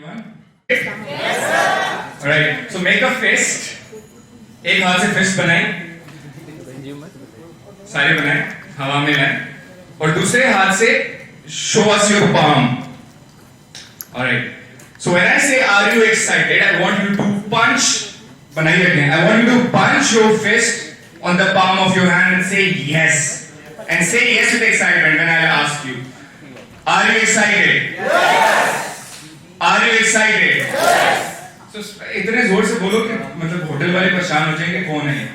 everyone? Yes, sir. Alright, so make a fist. एक हाथ से फिस्ट बनाएं, सारे बनाएं, हवा में लाएं, और दूसरे हाथ से show us your palm. Alright. So when I say are you excited, I want you to punch. बनाइए again. I want you to punch your fist on the palm of your hand and say yes. And say yes with excitement when I ask you. Are you excited? Yes. Are you excited? Yes. So इतने जोर से बोलो कि मतलब hotel वाले परेशान हो जाएंगे कौन है?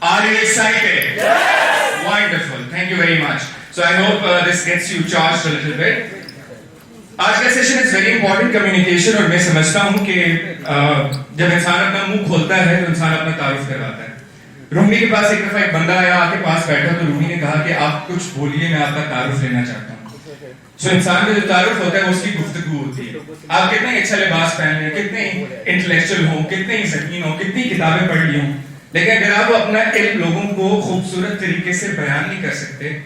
Are you excited? Yes. Wonderful. Thank you very much. So I hope this gets you charged a little bit. आज का session is very important communication और मैं समझता हूँ कि जब इंसान अपना मुंह खोलता है तो इंसान अपना तारुफ करवाता है। रूमी के पास एक दफा एक बंदा आया, आके पास बैठा तो रूमी ने कहा कि आप कुछ बोलिए, मैं आपका तारुफ लेना चाहता हूँ। सो इंसान का जो तारुफ होता है वो उसकी गुफ्तगू होती है। आप कितने अच्छा लिबास पहन लें, कितने इंटेलेक्चुअल हो, कितने ही ज़कीन हो, कितनी किताबें पढ़ ली हों, लेकिन अगर आप अपना इल्म लोगों को खूबसूरत तरीके से बयान नहीं कर सकते,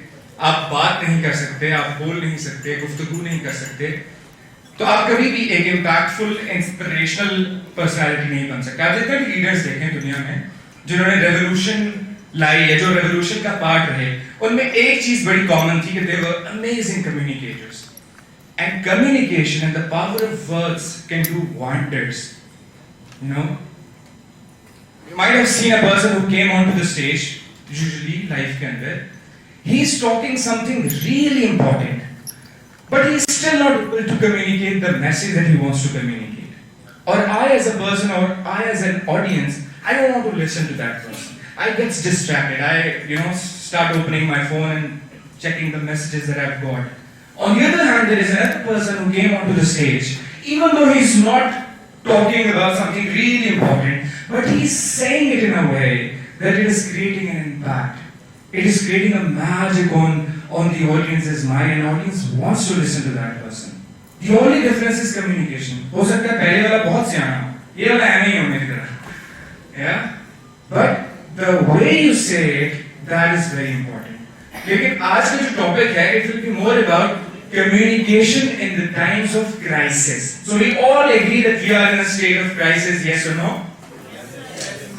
आप बात नहीं कर सकते, आप बोल नहीं सकते, गुफ्तगू नहीं कर सकते, तो आप कभी भी एक इम्पैक्टफुल इंस्पिरेशनल पर्सनालिटी नहीं बन सकते। आप जितने भी लीडर्स देखें दुनिया में जिन्होंने रेवोल्यूशन लाई है, जो रेवोल्यूशन का पार्ट रहे, उनमें एक चीज बड़ी कॉमन थी कि they were amazing communicators. And communication and the power of words can do wonders. You know, you might have seen a person who came onto the stage, usually life के अंदर, he is talking something really important, but he is still not able to communicate the message that he wants to communicate. Or I as a person, or I as an audience, I don't want to listen to that person. I get distracted. I, start opening my phone and checking the messages that I've got. On the other hand, there is another person who came onto the stage, even though he's not talking about something really important, but he's saying it in a way that it is creating an impact. It is creating a magic on the audience's mind, and audience wants to listen to that person. The only difference is communication. हो सकता है पहले वाला बहुत सियाना हो, ये वाला है नहीं हो मेरी तरह, yeah? But the way you say it, that is very important. लेकिन आज का जो टॉपिक है, it will be more about communication in the times of crisis. So we all agree that we are in a state of crisis, yes or no?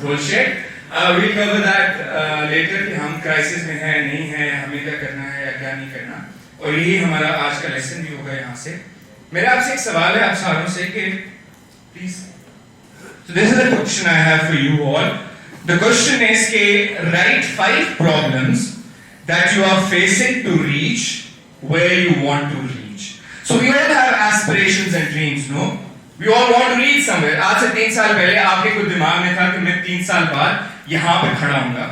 Bullshit. We'll cover that later कि हम crisis में हैं, नहीं हैं, हमें क्या करना है या क्या नहीं करना, और यही हमारा आज का लेसन भी होगा यहाँ से। मेरा आपसे एक सवाल है आप सारों से कि please, so this is the question I have for you all. The question is कि write 5 problems that you are facing to reach where you want to reach. So we all have aspirations and dreams, no? We all want to reach somewhere. आज से 3 साल पहले आपके कुछ दिमाग में था कि मैं 3 साल बाद यहाँ पे खड़ा हूँगा,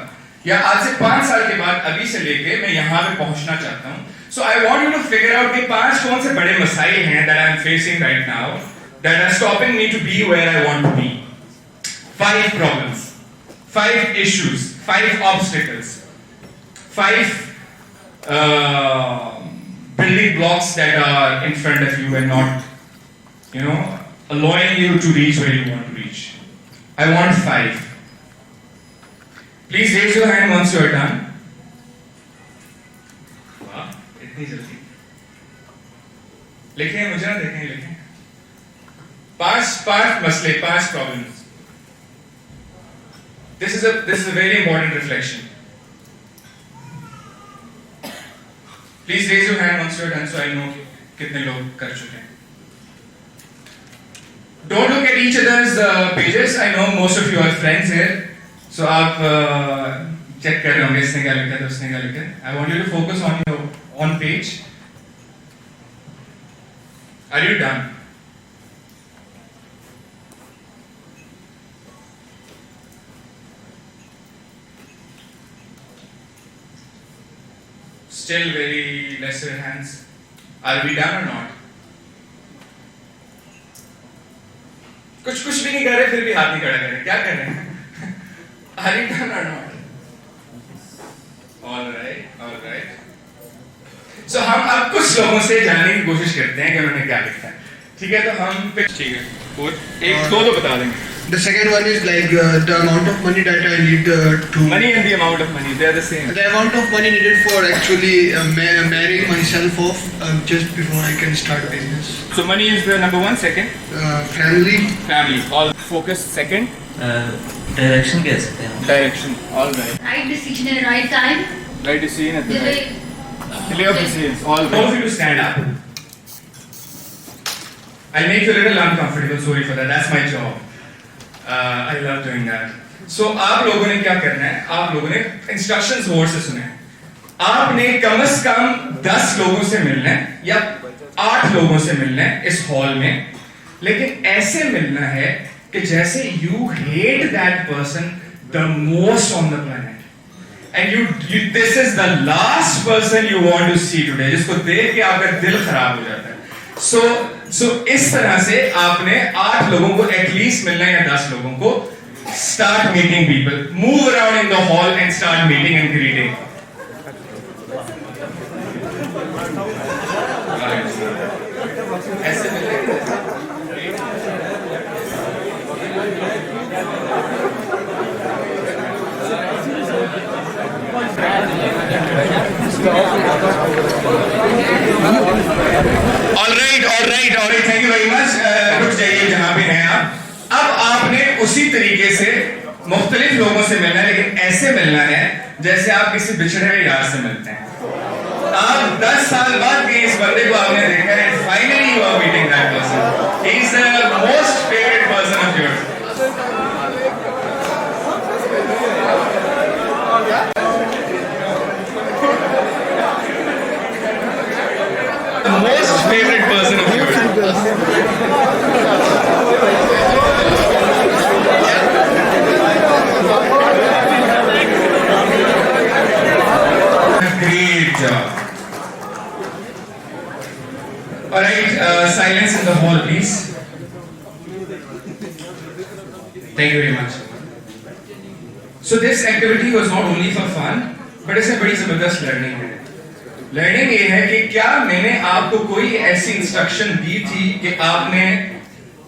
या आज से 5 साल के बाद अभी से लेके मैं यहाँ पे पहुँचना चाहता हूँ। So I want you to figure out कि 5 कौन से बड़े मसाइल हैं that I am facing right now that are stopping me to be where I want to be. 5 problems, 5 issues, 5 obstacles, 5 building blocks that are in front of you and not, allowing you to reach where you want to reach. I want 5. Please raise your hand once you are done. वाह, इतनी जल्दी। लिखें, मुझे ना देखें, लिखें। 5 मसले, 5 problems. This is a very important reflection. Please raise your hand once you are done so I know कितने लोग कर चुके हैं. Don't look at each other's pages. I know most of you are friends here. So आप check कर रहे होंगे इसने क्या लिखा है, उसने क्या लिखा है. I want you to focus on your own page. Are you done? Still very lesser hands. Are we done or not? कुछ भी नहीं कर रहे फिर भी हाथ नहीं खड़ा कर रहे, क्या कर रहे हैं? Are you done or not? All right. So हम अब कुछ लोगों से जानने की कोशिश करते हैं कि उन्होंने क्या लिखा है। ठीक है, तो हम ठीक है, 1 2 तो बता देंगे। The second one is like the amount of money that I need to. Money and the amount of money, they are the same. The amount of money needed for actually marrying myself off just before I can start business. So money is the number one. Second, Family. family. All focus. Second, direction कह सकते हैं. direction. All right. Right decision at the right time. Right decision at the Delay. right. Delay of decisions. All right. Both of you to stand up. I'll make you a little uncomfortable. Sorry for that. That's my job. I love doing that. So आप लोगों ने क्या करना है? आप लोगों ने instructions गौर से सुने. आपने कम से कम 10 लोगों से मिलना है या 8 लोगों से मिलना है इस हॉल में, लेकिन ऐसे मिलना है कि जैसे you hate that person the most on the planet, and you this is the last person you want to see today, जिसको देख के आपका दिल खराब हो जाता है. So इस तरह से आपने 8 लोगों को एटलीस्ट मिलना है या 10 लोगों को. Start meeting people, move around in the hall and start meeting and greeting. ऐसे All right, thank you very much. रुक जाइए जहां पे हैं आप. अब आपने उसी तरीके से मुख्तलिफ लोगों से मिलना है, लेकिन ऐसे मिलना है जैसे आप किसी बिछड़े हुए यार से मिलते हैं. आप 10 साल बाद भी इस बंदे को आपने देखा है, finally you are meeting that person. He is the most favourite person of yours. The most favorite person of yours. Great job. All right, silence in the hall, please. Thank you very much. So this activity was not only for fun, but it's a बड़ी जबरदस्त learning है. Learning ये है कि क्या मैंने आपको कोई ऐसी इंस्ट्रक्शन दी थी कि आपने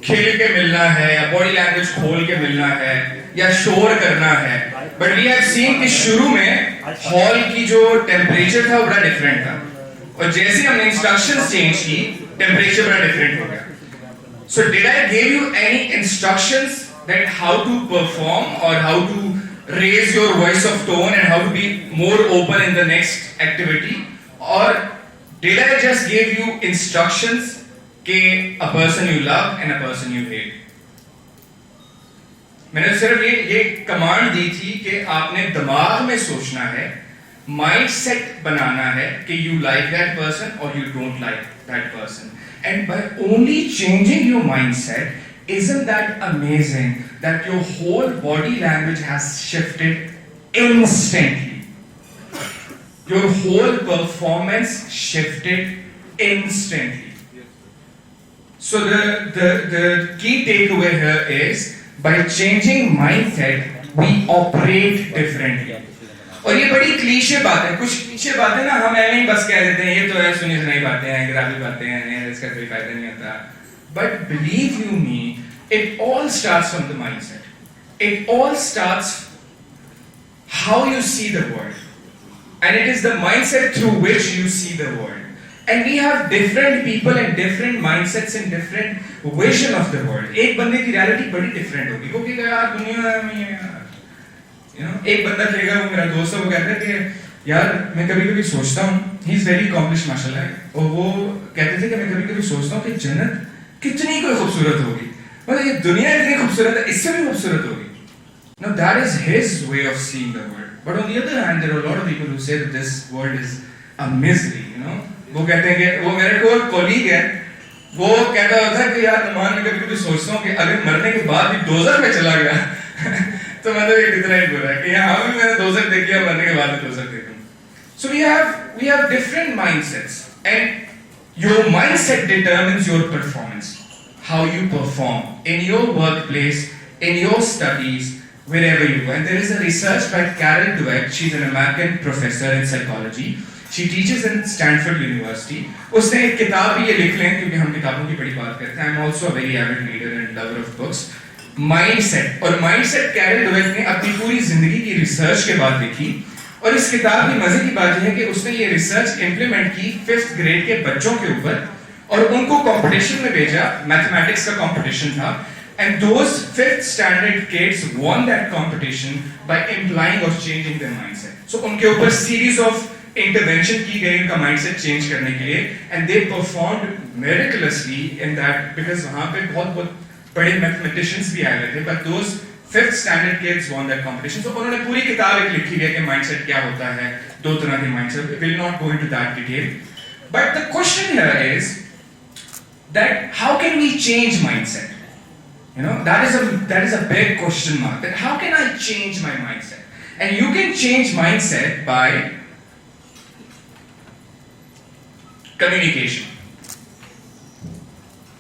खेल के मिलना है या बॉडी लैंग्वेज खोल के मिलना है या शोर करना है. बट वी हैव सीन कि शुरू में हॉल की जो टेम्परेचर था वो बड़ा डिफरेंट था, और जैसे हमने इंस्ट्रक्शंस चेंज की टेम्परेचर बड़ा डिफरेंट हो गया. So did I give you any instructions that how to perform और how to raise your voice of tone and how to be more open in the next activity? Or did I just give you instructions कि a person you love and a person you hate? मैंने सिर्फ ये command दी थी कि आपने दिमाग में सोचना है, माइंड सेट बनाना है कि you like that person or you don't like that person. And by only changing your mindset, isn't that amazing that your whole body language has shifted instantly? Your whole performance shifted instantly. So the key takeaway here is by changing mindset we operate differently. और ये बड़ी cliché बात है, कुछ cliché बातें ना हम ऐसे ही बस कह देते हैं, ये तो है सुनी सुनाई बातें हैं, गिरावी बातें हैं, इसका कोई फायदा नहीं होता. But believe you me, it all starts from the mindset. It all starts how you see the world. And it is the mindset through which you see the world. And we have different people and different mindsets and different vision of the world. एक बंदे की reality बड़ी different होगी, वो कहेगा यार दुनिया में यार, you know, एक बंदा कहेगा, वो मेरा दोस्त है, वो कहता है कि यार मैं कभी-कभी सोचता हूँ, he is very accomplished माशाल्लाह, और वो कहते थे कि मैं कभी-कभी सोचता हूँ कि जन्नत कितनी कोई खूबसूरत होगी, मतलब ये दुनिया इतनी खूबसूरत है, इससे भी खूबसूरत होगी. Now that is his way of seeing the world. But on the other hand, there are a lot of people who say that this world is a misery, you know. वो कहते हैं कि वो मेरे को कॉलीग है, वो कहता होता है कि यार मान मैं कभी-कभी सोचता हूँ कि अगर मरने के बाद भी दोज़ख में चला गया तो मतलब ये कितना ही बुरा है कि यहाँ भी मैंने दोज़ख देखी है, मरने के बाद भी दोज़ख देखूँ. So we have different mindsets, and your mindset determines your performance, how you perform in your workplace, in your studies, wherever you go. And there is a research by Carol Dweck. She's an American professor in psychology. She teaches in Stanford University. उसने एक किताब भी ये लिख लें क्योंकि हम किताबों की बड़ी बात करते हैं. I'm also a very avid reader and lover of books. Mindset, और माइंडसेट कैरल डवेक ने अपनी पूरी जिंदगी की रिसर्च के बाद देखी, और इस किताब की मजे की बात यह है कि उसने ये रिसर्च इंप्लीमेंट की 5th ग्रेड के बच्चों के ऊपर, और उनको कंपटीशन में भेजा, मैथमेटिक्स का कंपटीशन था, and those 5th standard kids won that competition by implying or changing their mindset. So उनके ऊपर series of intervention की गई उनका mindset change करने के लिए, and they performed miraculously in that, because वहाँ पे बहुत बड़े mathematicians भी आए हुए थे, but those 5th standard kids won that competition. So उन्होंने पूरी किताब एक लिखी है कि mindset क्या होता है, 2 तरह के mindset. We will not go into that detail. But the question here is that how can we change mindset? You know, that is a big question mark. That how can I change my mindset? And you can change mindset by communication.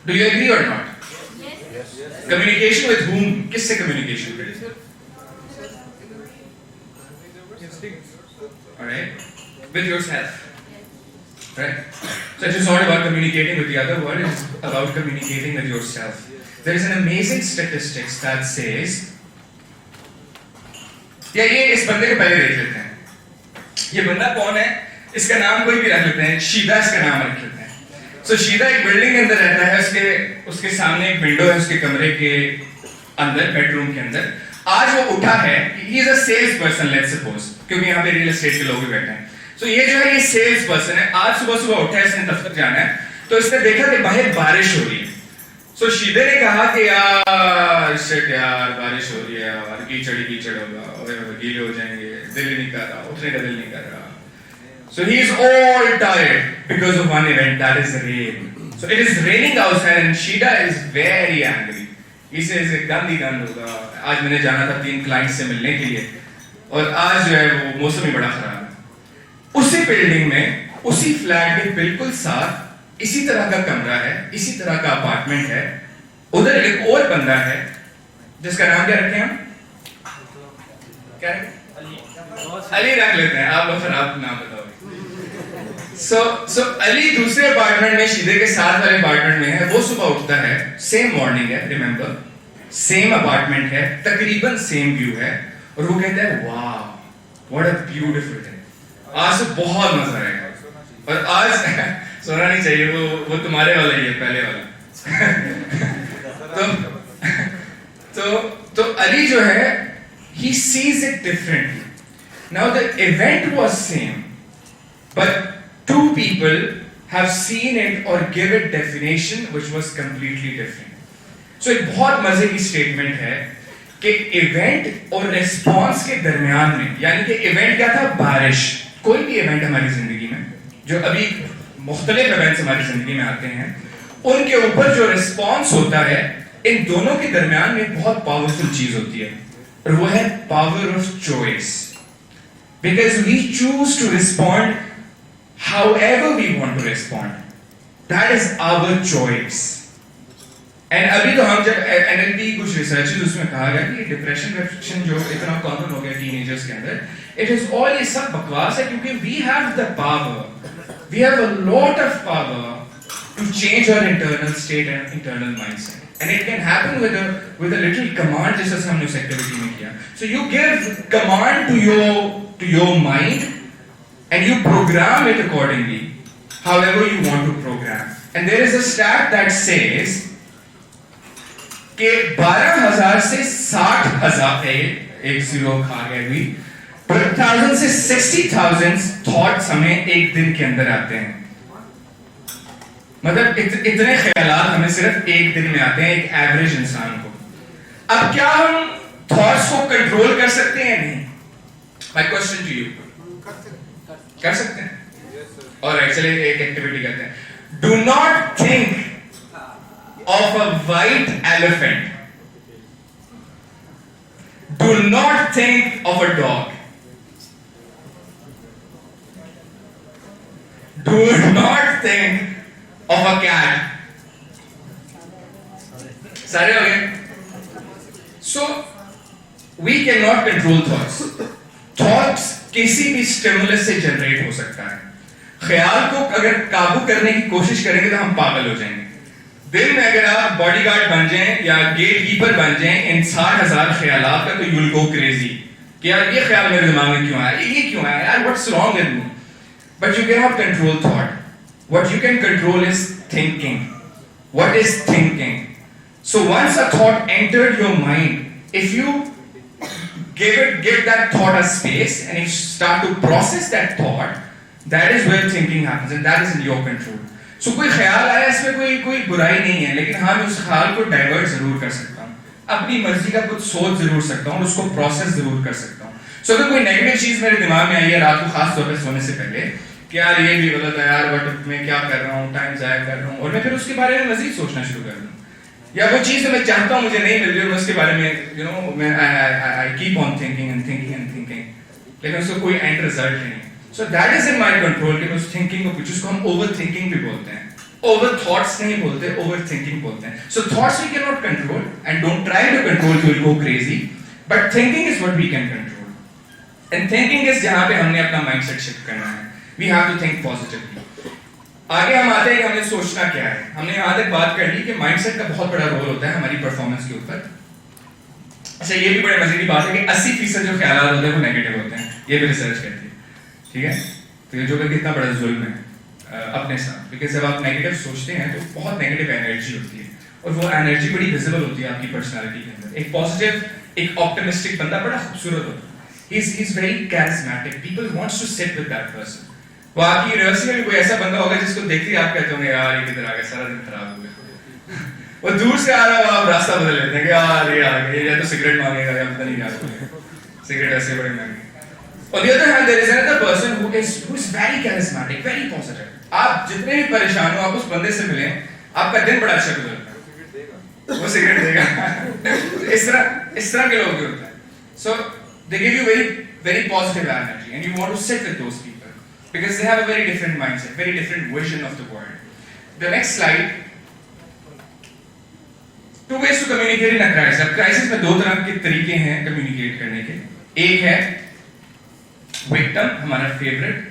Do you agree or not? Yes. Communication with whom? किससे communication? Alright? With yourself. Right? So it's not about communicating with the other world, it's about communicating with yourself. There is an amazing statistics that says, या ये इस बंदे को पहले देख लेते हैं. ये बंदा कौन है? इसका नाम कोई भी रख लेते हैं. शीदा इसका नाम रख लेते हैं. So शीदा एक बिल्डिंग के अंदर रहता है. उसके सामने एक विंडो है उसके कमरे के अंदर, बेडरूम के अंदर. आज वो उठा है. He is a sales person, let's suppose, क्योंकि यहाँ पे रियल एस्टेट के लोग भी बैठे हैं. So ये जो है ये सेल्स पर्सन है. आज सुबह उठा है, इसने दफ्तर जाना है, तो इसने देखा कि बाहर बारिश हो रही है. So शीदे ने कहा कि यार बारिश हो रही है यार, कीचड़ होगा, गीले हो जाएंगे, दिल नहीं कर रहा, उठने का दिल नहीं कर रहा. So he is all tired because of one event, that is rain. So it is raining outside and Shida is very angry. He says गंद होगा. आज मैंने जाना था 3 क्लाइंट से मिलने के लिए, और आज जो है वो मौसम ही बड़ा खराब है. उसी बिल्डिंग में, उसी फ्लैट के बिल्कुल साथ इसी तरह का कमरा है, इसी तरह का अपार्टमेंट है. उधर एक और बंदा है जिसका नाम क्या रखें हम? क्या अली रख लेते हैं. आप लोग फिर आप नाम बताओ. सो अली दूसरे अपार्टमेंट में, शीदे के साथ वाले अपार्टमेंट में है. वो सुबह उठता है, सेम मॉर्निंग है, रिमेंबर, सेम अपार्टमेंट है, तकरीबन सेम व्यू है, और वो कहता है वाह व्हाट अ ब्यूटीफुल डे, आज तो बहुत मजा आएगा. और आज सोना नहीं चाहिए, वो तुम्हारे वाला ही है, पहले वाला. तो अली जो है, he sees it differently. Now the event was same, but 2 people have seen it or give it definition which was completely different. So एक बहुत मजे की स्टेटमेंट है कि इवेंट और रिस्पॉन्स के दरमियान में, यानी कि इवेंट क्या था? बारिश. कोई भी इवेंट हमारी जिंदगी में जो अभी मुख्तलिफ इवेंट्स हमारी जिंदगी में आते हैं, उनके ऊपर जो रिस्पॉन्स होता है, इन दोनों के दरमियान में बहुत पावरफुल चीज होती है, और वो है power of choice. Because we choose to respond however we want to respond. That is our choice. And अभी तो हम जब एनएलपी कुछ रिसर्चेस उसमें कहा गया कि डिप्रेशन जो इतना कॉमन हो गया टीनेजर्स के अंदर, इट इज ऑल, ये सब बकवास है, क्योंकि we have the power, we have a lot of power to change our internal state and internal mindset, and it can happen with a little command, जैसा हमने उस एक्टिविटी में किया. So you give command to your mind and you program it accordingly however you want to program. And there is a stat that says कि 12,000 से 60,000 एक zero खा गए भी 12,000 से 60,000 थॉट्स हमें एक दिन के अंदर आते हैं. मतलब इतने ख्यालात हमें सिर्फ एक दिन में आते हैं एक एवरेज इंसान को. अब क्या हम थॉट्स को कंट्रोल कर सकते हैं? नहीं. माय क्वेश्चन टू यू, कर सकते हैं? ऑलराइट, चलिए एक एक्टिविटी करते हैं. Do not think of a white elephant. Do not think of a dog. Do not think of a cat. सारे हो गए? So we cannot control thoughts. Thoughts किसी भी स्टिमुलस से जनरेट हो सकता है. ख्याल को अगर काबू करने की कोशिश करेंगे तो हम पागल हो जाएंगे. दिन में अगर आप बॉडीगार्ड बन जाएं या गेट कीपर बन जाएं इन 60,000 ख्यालात का, तो यू विल गो क्रेजी कि यार ये ख्याल मेरे दिमाग में क्यों आया, ये क्यों आया यार, what's wrong with me. But you can not control thought. What you can control is thinking. What is thinking? So once a thought entered your mind, if you give that thought a space and you start to process that thought, that is where thinking happens and that is in your control. So कोई ख्याल आया, इसमें कोई बुराई नहीं है, लेकिन हाँ मैं उस ख्याल को डाइवर्ट जरूर कर सकता हूँ, अपनी मर्जी का कुछ सोच जरूर सकता हूँ और उसको प्रोसेस जरूर कर सकता हूँ. So अगर कोई नेगेटिव चीज मेरे दिमाग में आई है रात को खास तौर पे सोने से पहले कि यार ये भी गलत है यार, बट मैं क्या कर रहा हूँ, टाइम जाया कर रहा हूँ, और मैं फिर उसके बारे में मजीद सोचना शुरू कर दूँ, या वो चीज जो मैं चाहता हूँ मुझे नहीं मिल रही, मैं उसके बारे में मैं I keep on thinking and thinking and thinking, लेकिन उसको कोई एंड रिजल्ट नहीं. So that is in my control कि उस थिंकिंग को कुछ, उसको हम ओवर थिंकिंग भी बोलते हैं. ओवर थॉट्स नहीं बोलते, ओवर थिंकिंग बोलते हैं. So thoughts we can not control and don't try to control, you will go crazy. But thinking is what we can control, and thinking is जहां पे हमने अपना माइंडसेट शिफ्ट करना है. We have to think positively. आगे हम आते हैं कि हमें सोचना क्या है. हमने यहाँ तक बात कर ली कि माइंडसेट का बहुत बड़ा रोल होता है हमारी परफॉर्मेंस के ऊपर. अच्छा, ये भी बड़े मजे की बात है कि 80% जो ख्याल होते हैं वो नेगेटिव होते हैं, ये भी रिसर्च कहती है. ठीक है, तो ये जो कि कितना बड़ा जुल्म है अपने साथ, क्योंकि जब आप नेगेटिव सोचते हैं तो बहुत नेगेटिव एनर्जी होती है और वो एनर्जी बड़ी विजिबल होती है आपकी पर्सनालिटी के अंदर. एक पॉजिटिव, एक ऑप्टिमिस्टिक बंदा बड़ा खूबसूरत होता है. He is very charismatic. People wants to sit with that person. वो आपकी यूनिवर्सिटी में कोई ऐसा बंदा होगा जिसको देखते ही आप कहते होंगे यार ये किधर आ गया, सारा दिन खराब हो गया. वो दूर से आ रहा हो, आप रास्ता बदल लेते हैं कि यार ये आ गया, या तो सिगरेट मांगेगा या पता नहीं क्या, सिगरेट ऐसे बड़े महंगे. On the other hand, there is another person who is very charismatic, very positive. आप जितने भी परेशान हो, आप उस बंदे से मिलें, आपका दिन बड़ा अच्छा गुजरता है. वो सिगरेट देगा. इस तरह के लोग भी होते हैं. So they give you very positive energy, and you want to sit with those people. Because they have a very different mindset, very different vision of the world. The next slide. Two ways to communicate in a crisis. अब crisis में दो तरह के तरीके हैं communicate करने के. एक है victim, हमारा favorite,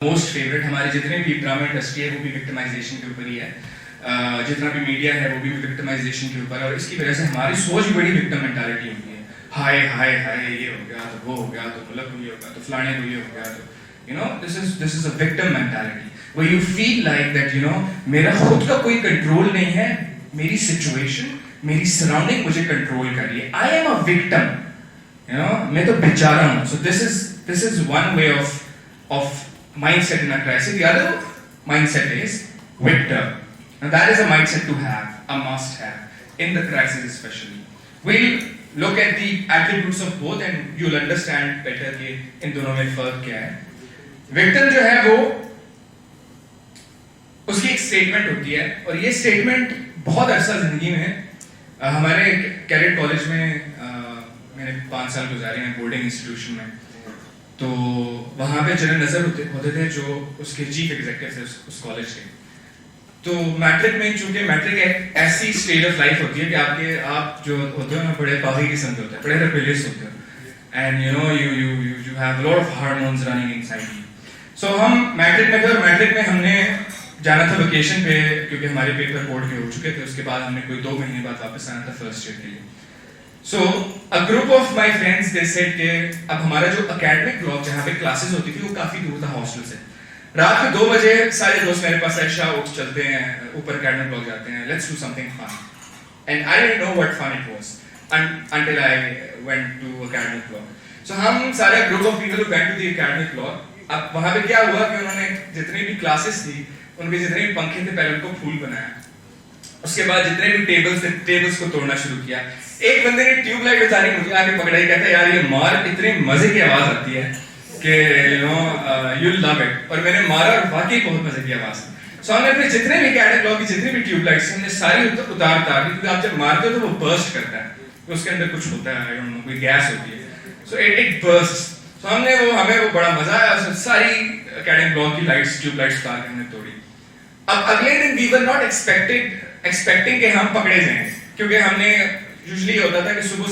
most favorite. हमारे जितने भी ड्रामा इंडस्ट्री है वो भी victimization के ऊपर ही है. जितना भी मीडिया है वो भी victimization के ऊपर, और इसकी वजह से हमारी सोच भी बड़ी victim mentality होती है. हाय हाय हाय, ये हो गया तो वो हो गया तो मुल्क को ये हो गया तो फलाने को ये हो गया तो this is a victim mentality where you feel like that मेरा खुद का कोई कंट्रोल नहीं है, मेरी सिचुएशन, मेरी सराउंडिंग मुझे कंट्रोल कर रही है. I am a victim, मैं तो बेचारा हूँ. So this is one way of mindset in a crisis. The other mindset is victim. Now that is a mindset to have, a must have in the crisis especially. We'll look at the attributes of both and you'll understand better कि इन दोनों में फर्क क्या है. Victim जो है वो, उसकी एक स्टेटमेंट होती है, और ये स्टेटमेंट बहुत अरसा जिंदगी में हमारे कैडेट कॉलेज में मैंने 5 साल गुजारे हैं बोर्डिंग इंस्टीट्यूशन में. तो वहाँ पे जनरल नजर होते थे जो उसके चीफ एग्जीक्यूटिव थे उस कॉलेज के. तो मैट्रिक में, चूंकि मैट्रिक एक ऐसी स्टेज ऑफ लाइफ होती है कि आप जो होते हो ना बड़े बागी किस्म के होते हैं, बड़े रेबेलियस होते हो, and you have a lot of hormones running inside you. So हम मैट्रिक में थे, और मैट्रिक में हमने जाना था वेकेशन पे क्योंकि हमारे पेपर बोर्ड के हो चुके थे. उसके बाद हमने कोई 2 महीने बाद वापस आना था फर्स्ट ईयर के लिए. So a group of my friends they said कि अब हमारा जो एकेडमिक ब्लॉक जहाँ पे क्लासेस होती थी वो काफी दूर था हॉस्टल से. रात को 2 बजे सारे दोस्त मेरे पास आए, शाह उठ चलते हैं ऊपर एकेडमिक ब्लॉक जाते हैं, let's do something fun. And I didn't know what fun it was until I went to academic block. So हम सारे group of people went to the academic block. अब वहाँ पे क्या हुआ कि उन्होंने जितनी भी क्लासेस थी, उनके जितने भी पंखे थे, पहले उनको फूल बनाया. उसके बाद जितने भी टेबल्स थे, टेबल्स को तोड़ना शुरू किया. एक बंदे ने ट्यूबलाइट उतारी, मुझे आके पकड़ाई, कहता है यार ये मार, इतनी मजे की आवाज आती है कि you'll love it. और मैंने मारा और वाकई बहुत मजे की आवाज. सो हमने अपने जितने भी कैडेट ब्लॉक की जितनी भी ट्यूबलाइट्स हमने सारी उतार दी, क्योंकि आप जब मारते हो तो वो बर्स्ट करता है, तो उसके अंदर कुछ होता है, आई डोंट नो, कोई गैस होती है. So it burst. तो हमें वो बड़ा मजा आया. सारी एकेडमिक ब्लॉक की लाइट्स, ट्यूबलाइट्स उतार के हमने तोड़ी. अब अगले दिन वी वर नॉट एक्सपेक्टिंग कि हम पकड़े जाएंगे, क्योंकि हमने यूजुअली होता था कि सुबह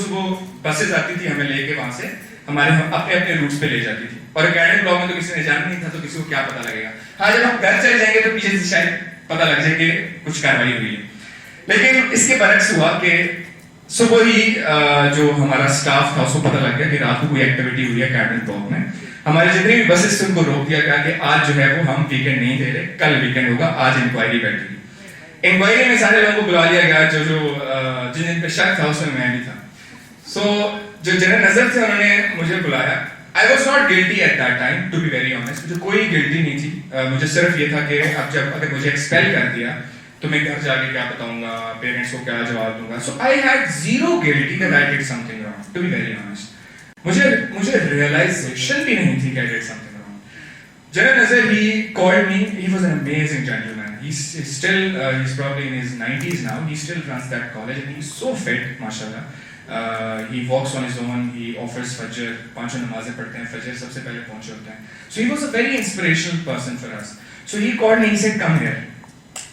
बसेस आती थी हमें लेके, वहां से हमारे अपने रूट्स पे ले जाती थी. और एकेडमिक ब्लॉक में तो किसी ने जाना नहीं था, तो किसी को क्या पता लगेगा. हाँ, जब हम घर चले जाएंगे तो पीछे से शायद पता लग जाए कि कुछ कार्रवाई हुई है. लेकिन इसके बरक्स हुआ कि सुबह ही जो हमारा स्टाफ था उसको पता लग गया कि रात को कोई एक्टिविटी हुई है कैडन ब्लॉक में। हमारे जितने भी बसेस थे उनको रोक दिया गया कि आज जो है वो हम वीकेंड नहीं दे रहे, कल वीकेंड होगा, आज इंक्वायरी बैठेगी। इंक्वायरी में सारे लोगों को बुला लिया गया, जिन जिन पे शक था उसमें मैं भी था। सो जो जिन्हें नजर थे उन्होंने मुझे बुलाया। I was not guilty at that time, to be very honest. मुझे कोई गिल्टी नहीं थी। मुझे सिर्फ ये था कि अब जब अगर मुझे एक्सपेल कर दिया तो मैं घर जाके क्या बताऊंगा, पेरेंट्स को क्या जवाब दूंगा। So I had zero guilty that I did something wrong, to be very honest. मुझे रियलाइजेशन भी नहीं थी कि I did something wrong. General Nazir, he called me. He was an amazing gentleman. He's probably in his 90s now. He still runs that college and he's so fit, mashallah. He walks on his own. He offers fajr. पांचों नमाजें पढ़ते हैं, फजर सबसे पहले पहुंचे होते हैं. So he was a very inspirational person for us. So he called me. He said, "Come here."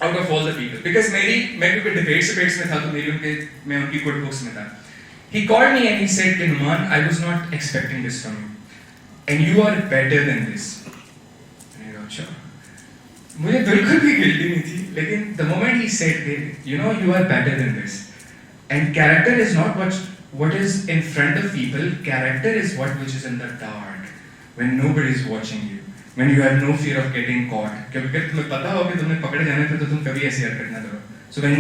Out of all the people, because मैं क्योंकि debates में था तो मैं उनकी good books में था. He called me and he said, "Numan, I was not expecting this from you, and you are better than this." मुझे बिल्कुल भी गिल्टी नहीं थी, लेकिन the moment he said, "You know, you are better than this, and character is not what is in front of people. Character is which is in the dark, when nobody is watching you, when you have no fear of getting caught." क्योंकि तुम्हें पता हो कि तुम्हें पकड़े जाने पे तो तुम कभी ऐसी हरकत ना करो. So when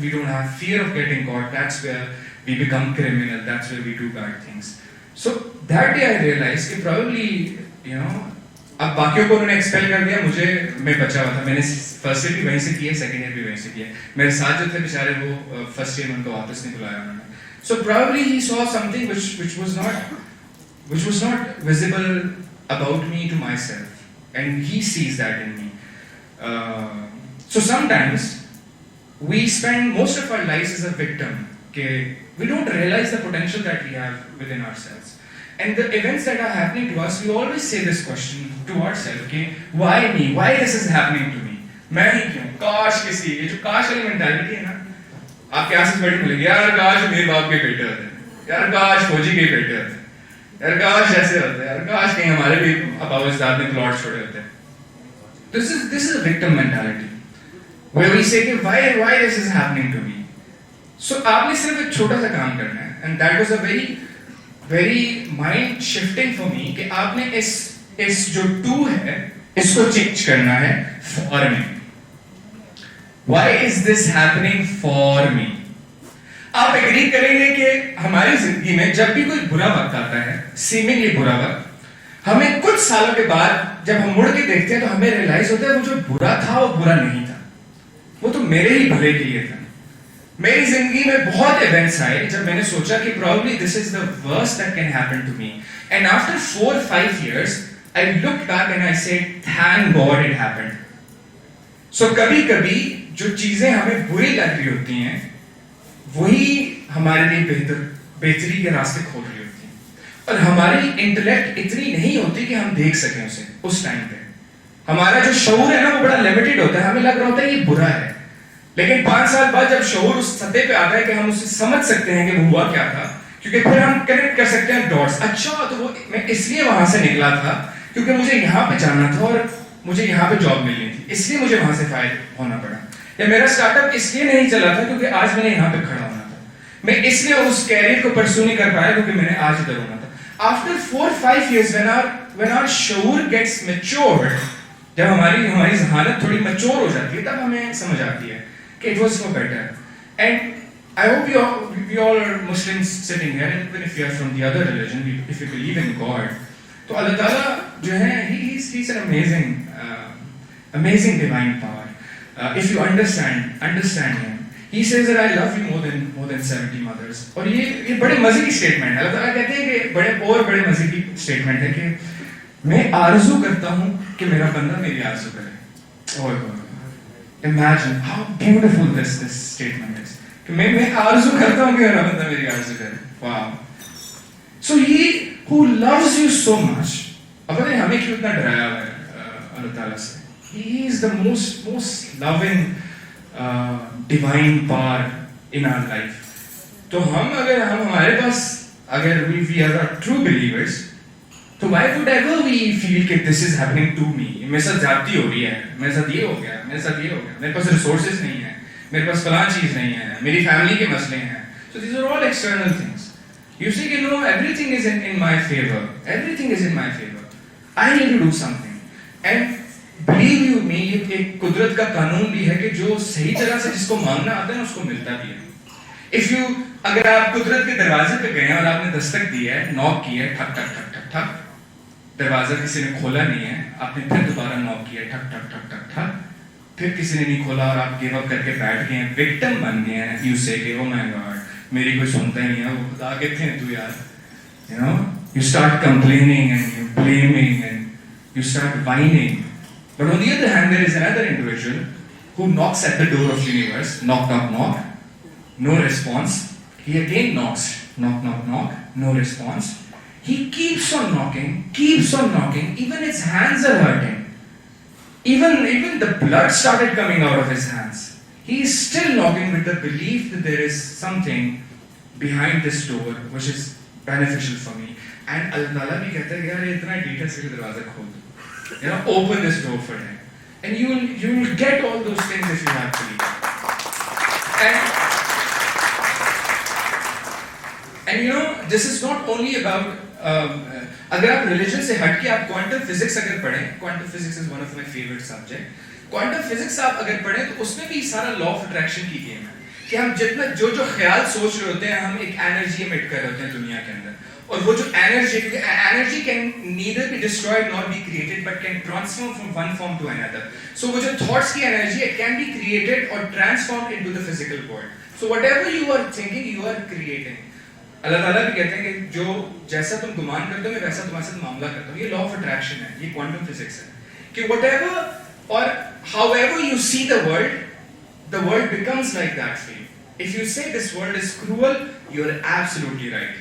we don't have fear of getting caught, that's where we become criminal. That's where we do bad things. So that day I realized कि probably, you know, अब बाकियों को उन्होंने एक्सपेल कर दिया, मैं बचा हुआ था। मैंने फर्स्ट ईयर भी वहीं से किया, सेकंड ईयर भी वहीं से किया। मेरे साथ जो थे बेचारे वो फर्स्ट ईयर में उनको वापस नहीं बुलाया उन्होंने। So probably he saw something which was not visible about me to myself, and he sees that in me. So sometimes we spend most of our lives as a victim. We don't realize the potential that we have within ourselves. And the events that are happening to us, we always say this question to ourselves, why me? Why this is happening to me? मैं ही क्यों? काश किसी, ये जो काश वाली mentality है ना, आपके आसपास बैठे मिलेगी, यार काश मेरे बाप के बेटे होते, यार काश फौजी के बेटे होते, यार काश ऐसे होते, यार काश कहीं हमारे भी अबाउजाद ने प्लॉट छोड़े होते. This is a victim mentality, where we say why this is happening to me. So आपने सिर्फ एक छोटा सा काम करना है, and that was a very mind shifting for me कि आपने इस जो टू है इसको चेंज करना है for me. Why is this happening for me? आप एग्री करेंगे कि हमारी जिंदगी में जब भी कोई बुरा वक्त आता है, सीमिंगली बुरा वक्त, हमें कुछ सालों के बाद जब हम मुड़ के देखते हैं तो हमें रियलाइज होता है वो जो बुरा था वो बुरा नहीं था, वो तो मेरे ही भले के लिए था. मेरी जिंदगी में बहुत इवेंट्स आए जब मैंने सोचा कि probably this is the worst that can happen to me, and after 4-5 years I looked back and I said thank God it happened. So कभी-कभी जो चीजें हमें बुरी लग रही होती हैं वही हमारे लिए बेहतरी के रास्ते खोल रही होती हैं, और हमारी इंटेलेक्ट इतनी नहीं होती कि हम देख सकें उसे. उस टाइम पे हमारा जो शऊर है ना वो बड़ा लिमिटेड होता है, हमें लग रहा होता है ये बुरा है, लेकिन 5 साल बाद जब शऊर उस सतह पे आता है कि हम उसे समझ सकते हैं कि वो हुआ क्या था, क्योंकि फिर हम कनेक्ट कर सकते हैं डॉट्स. अच्छा तो वो मैं इसलिए वहां से निकला था क्योंकि मुझे यहाँ पे जाना था और मुझे यहाँ पे जॉब मिलनी थी, इसलिए मुझे वहां से फायर होना पड़ा. या मेरा स्टार्टअप इसलिए नहीं चला था क्योंकि आज मैंने यहाँ पे खड़ा होना था, मैं इसलिए उस कैरियर को परस्यू नहीं कर पाया क्योंकि मैंने आज इधर होना था. After 4-5 years when our शऊर gets matured, जब हमारी जहानत थोड़ी मैच्योर हो जाती है तब हमें समझ आती है it was for better. And I hope we all are Muslims sitting here, and even if you are from the other religion, if you believe in God, तो Allah Ta'ala जो है he's an amazing divine power. If you understand him, he says that I love you more than 70 mothers. और ये बड़े मजे की statement है. अल्लाह ताला कहते हैं कि बड़े मजे की स्टेटमेंट है कि मैं आरज़ू करता हूँ कि मेरा बंदा मेरी आरज़ू करे. और Imagine how beautiful this statement is. कि मैं आरज़ू करता हूँ कि मेरा बंदा मेरी आरज़ू करे. Wow. So he who loves you so much, अब पता है हमें क्यों इतना डराया हुआ है अल्लाह ताला से. He is the most loving divine power in our life. तो हमारे पास अगर we are true believers, तो why would ever we feel कि this is happening to me? मेरे साथ जाती हो रही है, मेरे साथ ये हो गया, मेरे पास रिसोर्सेज नहीं है, मेरे पास फलां चीज नहीं है, मेरी फैमिली के मसले हैं. So these are all external things. You say, you know, everything is in my favor. Everything is in my favor. I need to do something. And believe you me, ये एक कुदरत का कानून भी है कि जो सही तरह से जिसको मांगना आता है ना उसको मिलता भी है. If you, अगर आप कुदरत के दरवाजे पे गए हैं और आपने दस्तक दी है, नॉक की है, ठक ठक ठक ठक ठक, दरवाजा किसी ने खोला नहीं है, आपने फिर दोबारा नॉक किया, ठक ठक ठक ठक ठक, फिर किसी ने नहीं खोला और आप गिव अप करके बैठ गए हैं, विक्टिम बन गए हैं. You say कि oh my God, मेरी कोई सुनता ही नहीं है, वो खुदा कहते हैं तू यार, you know, you start complaining and you blaming and you start whining. But on the other hand, there is another individual who knocks at the door of universe, knock knock knock, no response. He again knocks, knock knock knock, no response. He keeps on knocking, even his hands are hurting. Even the blood started coming out of his hands. He is still knocking with the belief that there is something behind this door which is beneficial for me. And Allah Ta'ala भी कहता है यार ये इतना detail से दरवाजा खोल दो. You know, open this door for him. And you will get all those things if you have belief. And you know, this is not only about अगर आप रिलीजन से हटके आप क्वांटम फिजिक्स अगर पढ़ें, quantum physics is one of my favourite subject. Quantum physics आप अगर पढ़ें तो उसमें भी सारा लॉ ऑफ अट्रैक्शन की गेम है कि हम जितना जो ख्याल सोच रहे होते हैं हम एक एनर्जी एमिट कर रहे होते हैं दुनिया के अंदर. और वो जो energy can neither be destroyed not be created but can transform from one form to another. So वो जो थॉट्स की एनर्जी है कैन बी क्रिएटेड और transformed into the physical world. So whatever you are thinking you are creating. Allah Taala भी कहते हैं कि जो जैसा तुम गुमान करते हो मैं वैसा तुम्हारे साथ मामला करता हूँ. ये लॉ ऑफ अट्रैक्शन है, ये क्वांटम फिजिक्स है कि व्हाटएवर और however you see the world becomes like that for you. If you say this world is cruel you are absolutely right.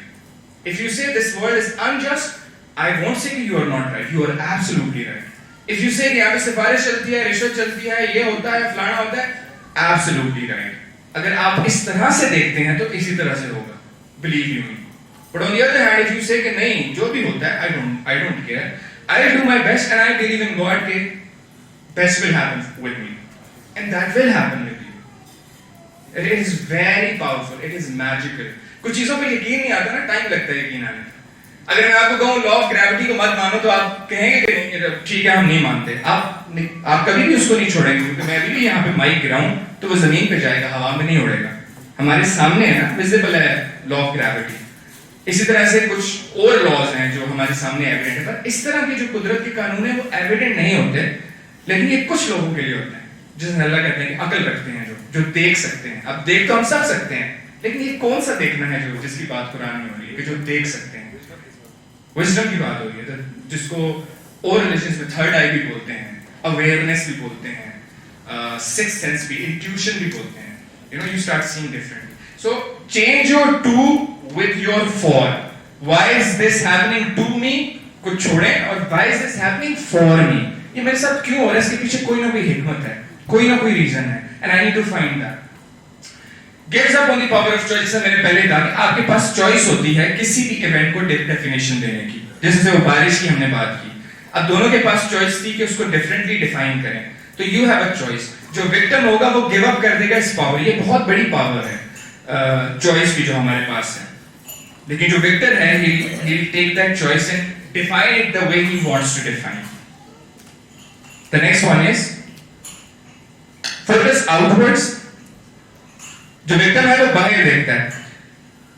If you say this world is unjust I won't say you are not right, you are absolutely right. If you say यहाँ पे सिफारिश चलती है, रिश्वत चलती है, ये होता है, फलाना होता है, एब्सोल्युटली राइट. अगर आप इस तरह से देखते हैं तो इसी तरह से होगा. Believe you me. But on the other hand, if you say कि नहीं जो भी होता है I don't care, I'll do my best and I believe in God कि best will happen with me, and that will happen with you. It is very powerful. It is magical. कुछ चीजों पे यकीन नहीं आता ना, टाइम लगता है यकीन आने. अगर मैं आपको कहूँ लॉ ऑफ ग्रेविटी को मत मानो तो आप कहेंगे कि नहीं ठीक है हम नहीं मानते. आप कभी भी उसको नहीं छोड़ेंगे क्योंकि मैं अभी भी यहाँ पे माइक गिराऊं तो वो जमीन पे जाएगा, हवा में नहीं उड़ेगा. हमारे सामने है ना, विजिबल है लॉ ऑफ ग्रेविटी. इसी तरह से कुछ और लॉज हैं जो हमारे सामने एविडेंट है. पर इस तरह के जो कुदरत के कानून है वो एविडेंट नहीं होते, लेकिन ये कुछ लोगों के लिए होते हैं जिसमें अल्लाह कहते हैं कि अकल रखते हैं, जो देख सकते हैं. अब देख तो हम सब सकते हैं, लेकिन ये कौन सा देखना है जो जिसकी बात कुरान में हो रही है कि जो देख सकते हैं. विजडम की बात हो रही है तो जिसको और रिलीजन्स में थर्ड आई भी बोलते हैं, अवेयरनेस भी बोलते हैं, सिक्स्थ सेंस भी, इंट्यूशन भी बोलते हैं. You know, you start seeing differently. So change your to with your for. Why is this happening to me? कुछ छोड़ें और why is this happening for me? ये मेरे साथ क्यों हो रहा है? इसके पीछे कोई ना कोई हिकमत है, कोई ना कोई रीजन है, and I need to find that. Gives up on the power of choice. मैंने पहले कहा कि आपके पास चॉइस होती है किसी भी इवेंट को डेफिनेशन देने की. जैसे वो बारिश की हमने बात की, अब दोनों के पास चॉइस थी कि उसको डिफरेंटली डिफाइन करें. तो यू हैव अ चॉइस. जो विक्टिम होगा वो गिव अप कर देगा इस पावर. ये बहुत बड़ी पावर है चॉइस की जो हमारे पास है. लेकिन जो विक्टर है he will take that choice and define it the way he wants to define. The next one is focus outwards. जो विक्टिम है वो बाहर देखता है,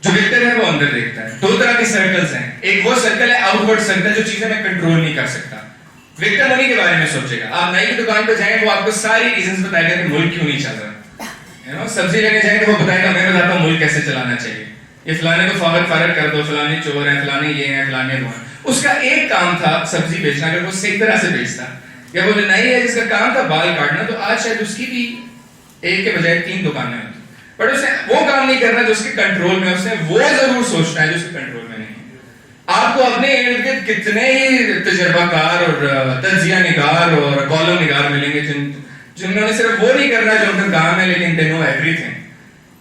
जो विक्टर है वो अंदर देखता है. दो तरह के सर्कल्स हैं. एक वो सर्कल है आउटवर्ड सर्कल जो चीजें मैं कंट्रोल नहीं कर सकता. विक्टिम उन्हीं के बारे में सोचेगा. आप नई की दुकान पे जाएं वो आपको सारी रीजंस बताएगा कि मुल्क क्यों नहीं चल रहा. यू नो, सब्जी लेने जाएंगे वो बताएगा मैं बताता हूं मुल्क कैसे चलाना चाहिए. ये फलाने को फारग कर दो, फलाने चोर हैं, फलाने ये हैं, फलाने वो हैं. उसका एक काम था सब्जी बेचना. अगर वो सही तरह से बेचता, या वो जो नई है जिसका काम था बाल काटना, तो आज शायद उसकी भी एक के बजाय 3 दुकानें होती. बट उसने वो काम नहीं करना जो उसके कंट्रोल में. उसने वो जरूर सोचना है जो उसके कंट्रोल में नहीं. आपको अपने इर्द गिर्द कितने ही तजर्बाकार और तज्जिया निगार और कॉलम निगार मिलेंगे जिन्होंने सिर्फ वो नहीं करना जो उनका काम है, लेकिन they know everything.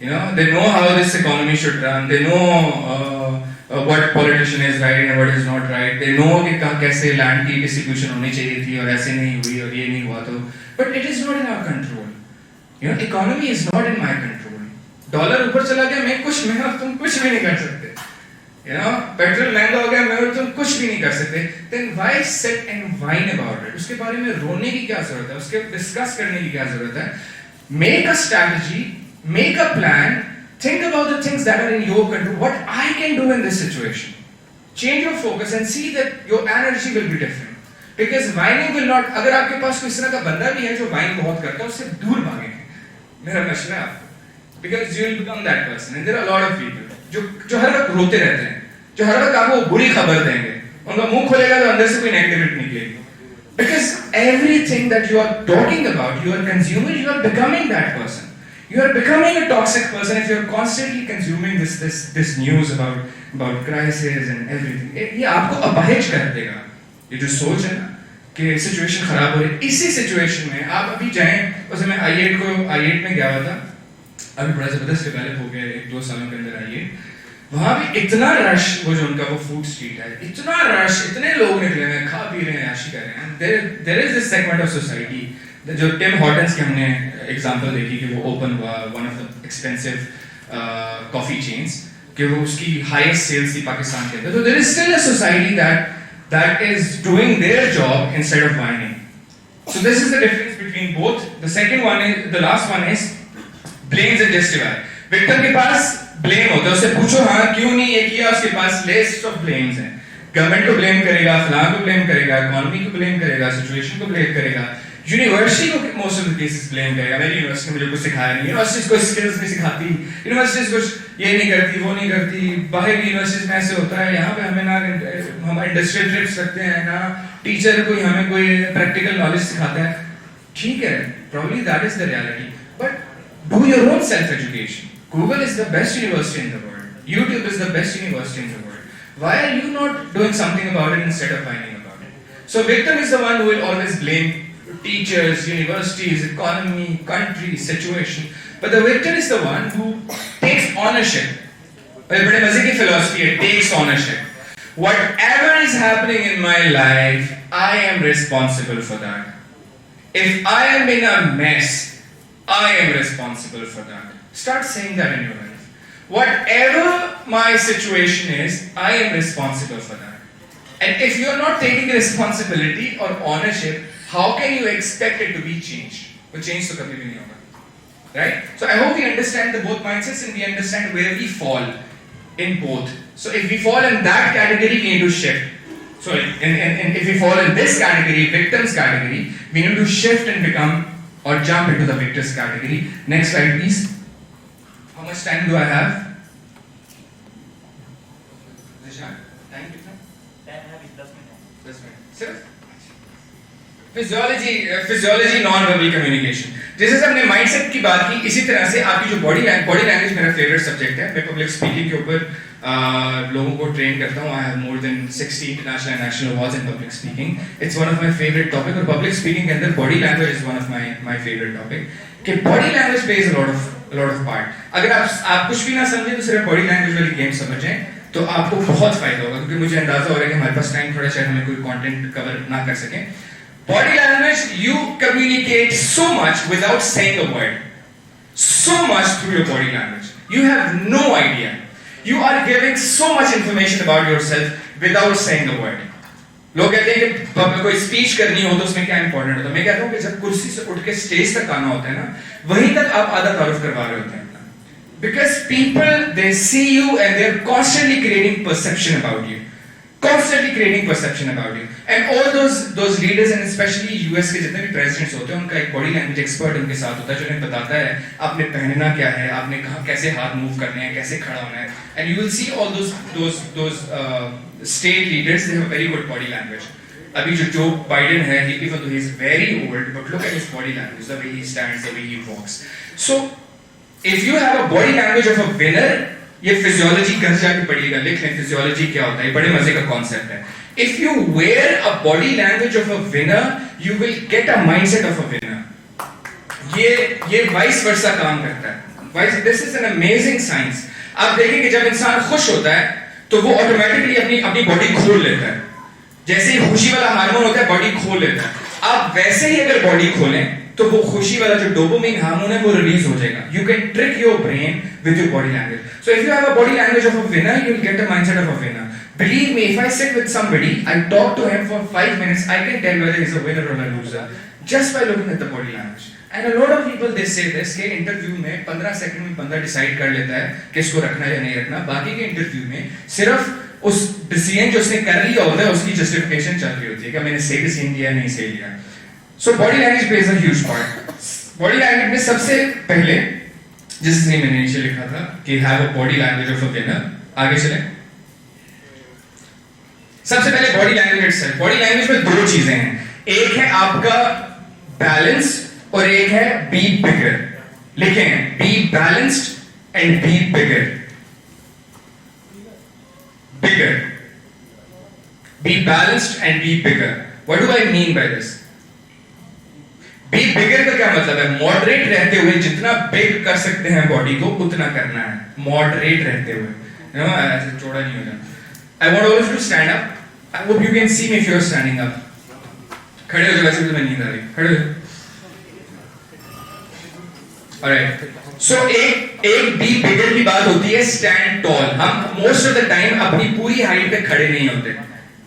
You know, they know how this economy should run. They know what politician is right and what is not right. They know कि कैसे land की distribution होनी चाहिए थी और ऐसे नहीं हुई और ये नहीं हुआ तो. But it is not in our control. You know, economy is not in my control. Dollar ऊपर चला गया, मैं और तुम कुछ भी नहीं कर सकते. You know, पेट्रोल महंगा हो गया, मैं और तुम कुछ भी नहीं कर सकते. Then why sit and whine about it? उसके बारे में रोने की क्या जरूरत है? उसके डिस्कस करने की क्या जरूरत है? Make a strategy, make a plan, think about the things that are in your control. What I can do in this situation. Change your focus and see that your energy will be different. Because whining will not. अगर आपके पास कोई इस तरह का बंदा भी है जो whine बहुत करता है, उससे दूर भागें. मेरा मशवरा है आपको. Because you will become that person. And there are a lot of people जो हर वक्त रोते रहते हैं, जो हर वक्त आपको बुरी खबर देंगे. उनका मुंह खोलेगा तो अंदर से कोई नेगेटिविटी निकलेगी. Because everything that you are talking about, you are consuming, you are becoming that person. You are becoming a toxic person if you are constantly consuming this news about crisis and everything. ये आपको अपाहिज कर देगा. ये जो सोच है ना कि सिचुएशन खराब हो रही है, इसी सिचुएशन में आप अभी जाएं. उसे मैं I8 में गया हुआ था. अभी बड़ा जबरदस्त डेवलप हो गया 1-2 सालों के अंदर I8. वहां भी इतना रश, वो जो उनका वो फूड स्ट्रीट है, इतना रश, इतने लोग निकले हैं, खा पी रहे हैं, याशी कर रहे हैं. There is this segment of society जो टिम हॉर्टन्स की हमने एग्जांपल देखी कि वो ओपन हुआ, one of the expensive coffee chains, कि वो उसकी हाईएस्ट सेल्स थी पाकिस्तान के अंदर. तो there is still a society that is doing their job instead of whining. So this is the difference between both. The second one is, the last one is blames and justify. Victim के पास blame होता है, उससे पूछो हाँ क्यों नहीं ये किया, उसके पास लिस्ट ऑफ ब्लेम्स हैं. गवर्नमेंट को ब्लेम करेगा, फलां को ब्लेम करेगा, इकोनॉमी को ब्लेम करेगा, सिचुएशन को ब्लेम करेगा, यूनिवर्सिटी को most of the cases blame करेगा. मेरी यूनिवर्सिटी ने मुझे कुछ सिखाया नहीं, यूनिवर्सिटीज को स्किल्स नहीं सिखाती, यूनिवर्सिटीज कुछ ये नहीं करती, वो नहीं करती. बाहर की यूनिवर्सिटीज में ऐसे होता है, यहाँ पे हमें ना हम इंडस्ट्रियल ट्रिप्स रखते हैं, ना टीचर कोई हमें कोई प्रैक्टिकल नॉलेज सिखाता है. ठीक है, probably that is the reality, but do your own self education. Google is the best university in the world. YouTube is the best university in the world. Why are you not doing something about it instead of whining about it? So victim is the one who will always blame teachers, universities, economy, country, situation. But the victim is the one who takes ownership. बड़े मजे की philosophy है, takes ownership. Whatever is happening in my life, I am responsible for that. If I am in a mess, I am responsible for that. Start saying that in your life. Whatever my situation is, I am responsible for that. And if you are not taking responsibility or ownership, how can you expect it to be changed? वो change तो कभी भी नहीं होगा, right? So I hope we understand the both mindsets and we understand where we fall in both. So if we fall in that category, we need to shift. So if we fall in this category, victims category, we need to shift and become or jump into the victors category. Next slide, please. How much time do I have? Zishan, time कितना? 10 minute. 10 minute. सिर्फ? Physiology non verbal communication. जैसे हमने mindset की बात की, इसी तरह से आपकी जो बॉडी लैंग्वेज मेरा फेवरेट सब्जेक्ट है. मैं पब्लिक स्पीकिंग के ऊपर लोगों को ट्रेन करता हूँ. I have more than 60 international and national awards in public speaking. It's one of my favourite topic. और पब्लिक स्पीकिंग के अंदर body language is one of my favourite topic. कि body language plays a lot of part. अगर आप कुछ भी ना समझे तो सिर्फ बॉडी लैंग्वेज वाली गेम समझें तो आपको बहुत फायदा होगा. क्योंकि मुझे अंदाजा हो रहा है कि हमारे पास टाइम थोड़ा शायद हमें कोई कंटेंट कवर ना कर सके. Body language, you communicate so much without saying a word. So much through your body language. You have no idea. You are giving so much information about yourself without saying a word. लोग कहते हैं कि कोई speech करनी हो तो उसमें क्या इंपॉर्टेंट होता है. मैं कहता हूँ कि जब कुर्सी से उठ के स्टेज तक आना होता है ना, वहीं तक आप आधा तारुफ करवा रहे होते हैं. Because people, they see you and they are constantly creating perception about you. Constantly creating perception about you. And all those leaders and especially US के जितने भी presidents होते हैं, उनका एक body language expert उनके साथ होता है जो उन्हें बताता है आपने पहनना क्या है, आपने कहाँ कैसे हाथ move करने हैं, कैसे खड़ा होना है. And you will see all those state leaders, they have a very good body language. अभी जो Joe Biden है, even though he is very old, but look at his body language, the way he stands, the way he walks. So if you have a body language of a winner, ये physiology घर जाके पढ़िएगा, लिख लें physiology क्या होता है, बड़े मजे का कॉन्सेप्ट है. If you wear a body language of a winner, you will get a mindset of a winner. ये vice versa काम करता है. This is an amazing science. आप देखेंगे जब इंसान खुश होता है तो वो ऑटोमेटिकली अपनी बॉडी खोल लेता है. जैसे ही खुशी वाला हार्मोन होता है बॉडी खोल लेता है. आप वैसे ही अगर बॉडी खोलें तो वो खुशी वाला जो डोपामिन हार्मोन है वो रिलीज हो जाएगा. You can trick your brain with your body language. So if you have a body language of a winner, you'll get a mindset of a winner. Believe me, if I sit with somebody, I talk to him for 5 minutes, I can tell whether he's a winner or a loser just by looking at the body language. And a lot of people they say this कि interview में 15 second में बंदा decide कर लेता है किसको रखना है या नहीं रखना. बाकी के इंटरव्यू में सिर्फ उस डिसीजन जो उसने कर लिया होता है उसकी जस्टिफिकेशन चल रही होती है कि मैंने सही डिसीजन लिया नहीं सही लिया. So body language plays a huge part. Body language में सबसे पहले जिसने मैंने नीचे लिखा था कि have a body language of a winner. आगे चले. सबसे पहले body language itself. Body language में दो चीजें हैं. एक है आपका बैलेंस और एक है बी बिगर. लिखें be balanced and be bigger. Bigger. Be balanced and be bigger. What do I mean by this? Be bigger का क्या मतलब है? मॉडरेट रहते हुए जितना बिग कर सकते हैं बॉडी को उतना करना है. मॉडरेट रहते हुए ऐसे चौड़ा नहीं हो जाना. I want all of you to stand up. I hope you can see me if you are standing up. खड़े हो जाओ वैसे भी तुम्हें नींद आ रही. खड़े हो. Alright. So एक बी बिगर की बात होती है स्टैंड टॉल. हम मोस्ट ऑफ द टाइम अपनी पूरी हाइट पे खड़े नहीं होते.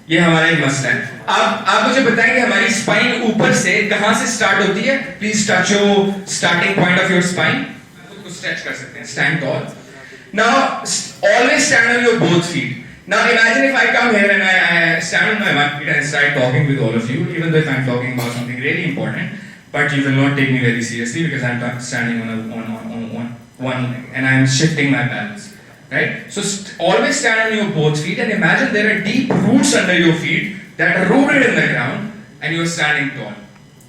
ये हमारा एक मसला है. आप मुझे बताएंगे हमारी स्पाइन ऊपर से कहां से स्टार्ट होती है? Please touch your starting point of your spine. खुद को स्ट्रेच कर सकते हैं. Stand toll. Now always stand on your both feet. Now imagine if I come here and I stand on my one feet and start talking with all of you, even though if I'm talking about something really important, but you will not take me very seriously because I'm standing on one leg and I'm shifting my balance, right? So always stand on your both feet and imagine there are deep roots under your feet that are rooted in the ground and you're standing tall,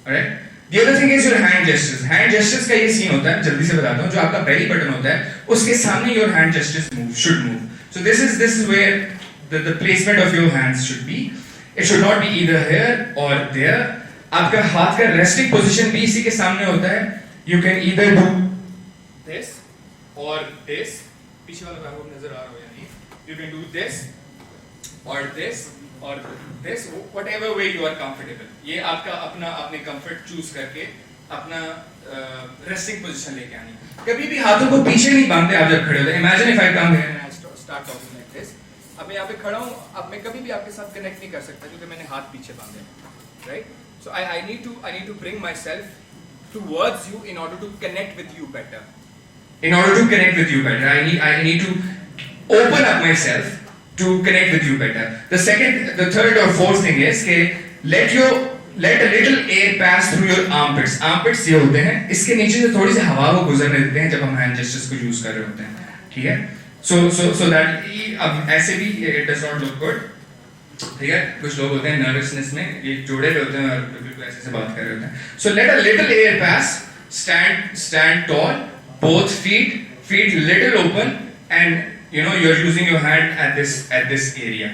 alright? The other thing is your hand gestures. Hand gestures का ये scene होता है, जल्दी से बताता हूँ. जो आपका belly button होता है, उसके सामने your hand gestures should move. So this is where the placement of your hands should be. It should not be either here or there. आपका हाथ का resting position भी इसी के सामने होता है. You can either do this or this. पीछे वाला आपको नजर आ रहा हो या नहीं? You can do this or this or this, whatever way you are comfortable. ये आपका अपने comfort choose करके अपना resting position लेके आनी. कभी भी हाथों को पीछे नहीं बांधते आप जब खड़े होते. Imagine if I come here and I start talking like this. अब मैं यहाँ पे खड़ा हूँ. अब मैं कभी भी आपके साथ connect नहीं कर सकता क्योंकि मैंने हाथ पीछे बांधे हैं, right? So I need to bring myself towards you in order to connect with you better. In order to connect with you better, I need to open up myself to connect with you better. The third or fourth thing is कि let a little air pass through your armpits. Armpits ये होते हैं, इसके नीचे से थोड़ी सी हवा को गुजरने देते हैं जब हम hand gestures को use कर रहे होते हैं, ठीक है? So that अब ऐसे भी it does not look good, ठीक है? कुछ लोग होते हैं nervousness में ये जोड़े हुए होते हैं और बिल्कुल ऐसे बात कर रहे होते हैं. So let a little air pass. Stand tall, both feet little open, and you know you're using your hand at this area.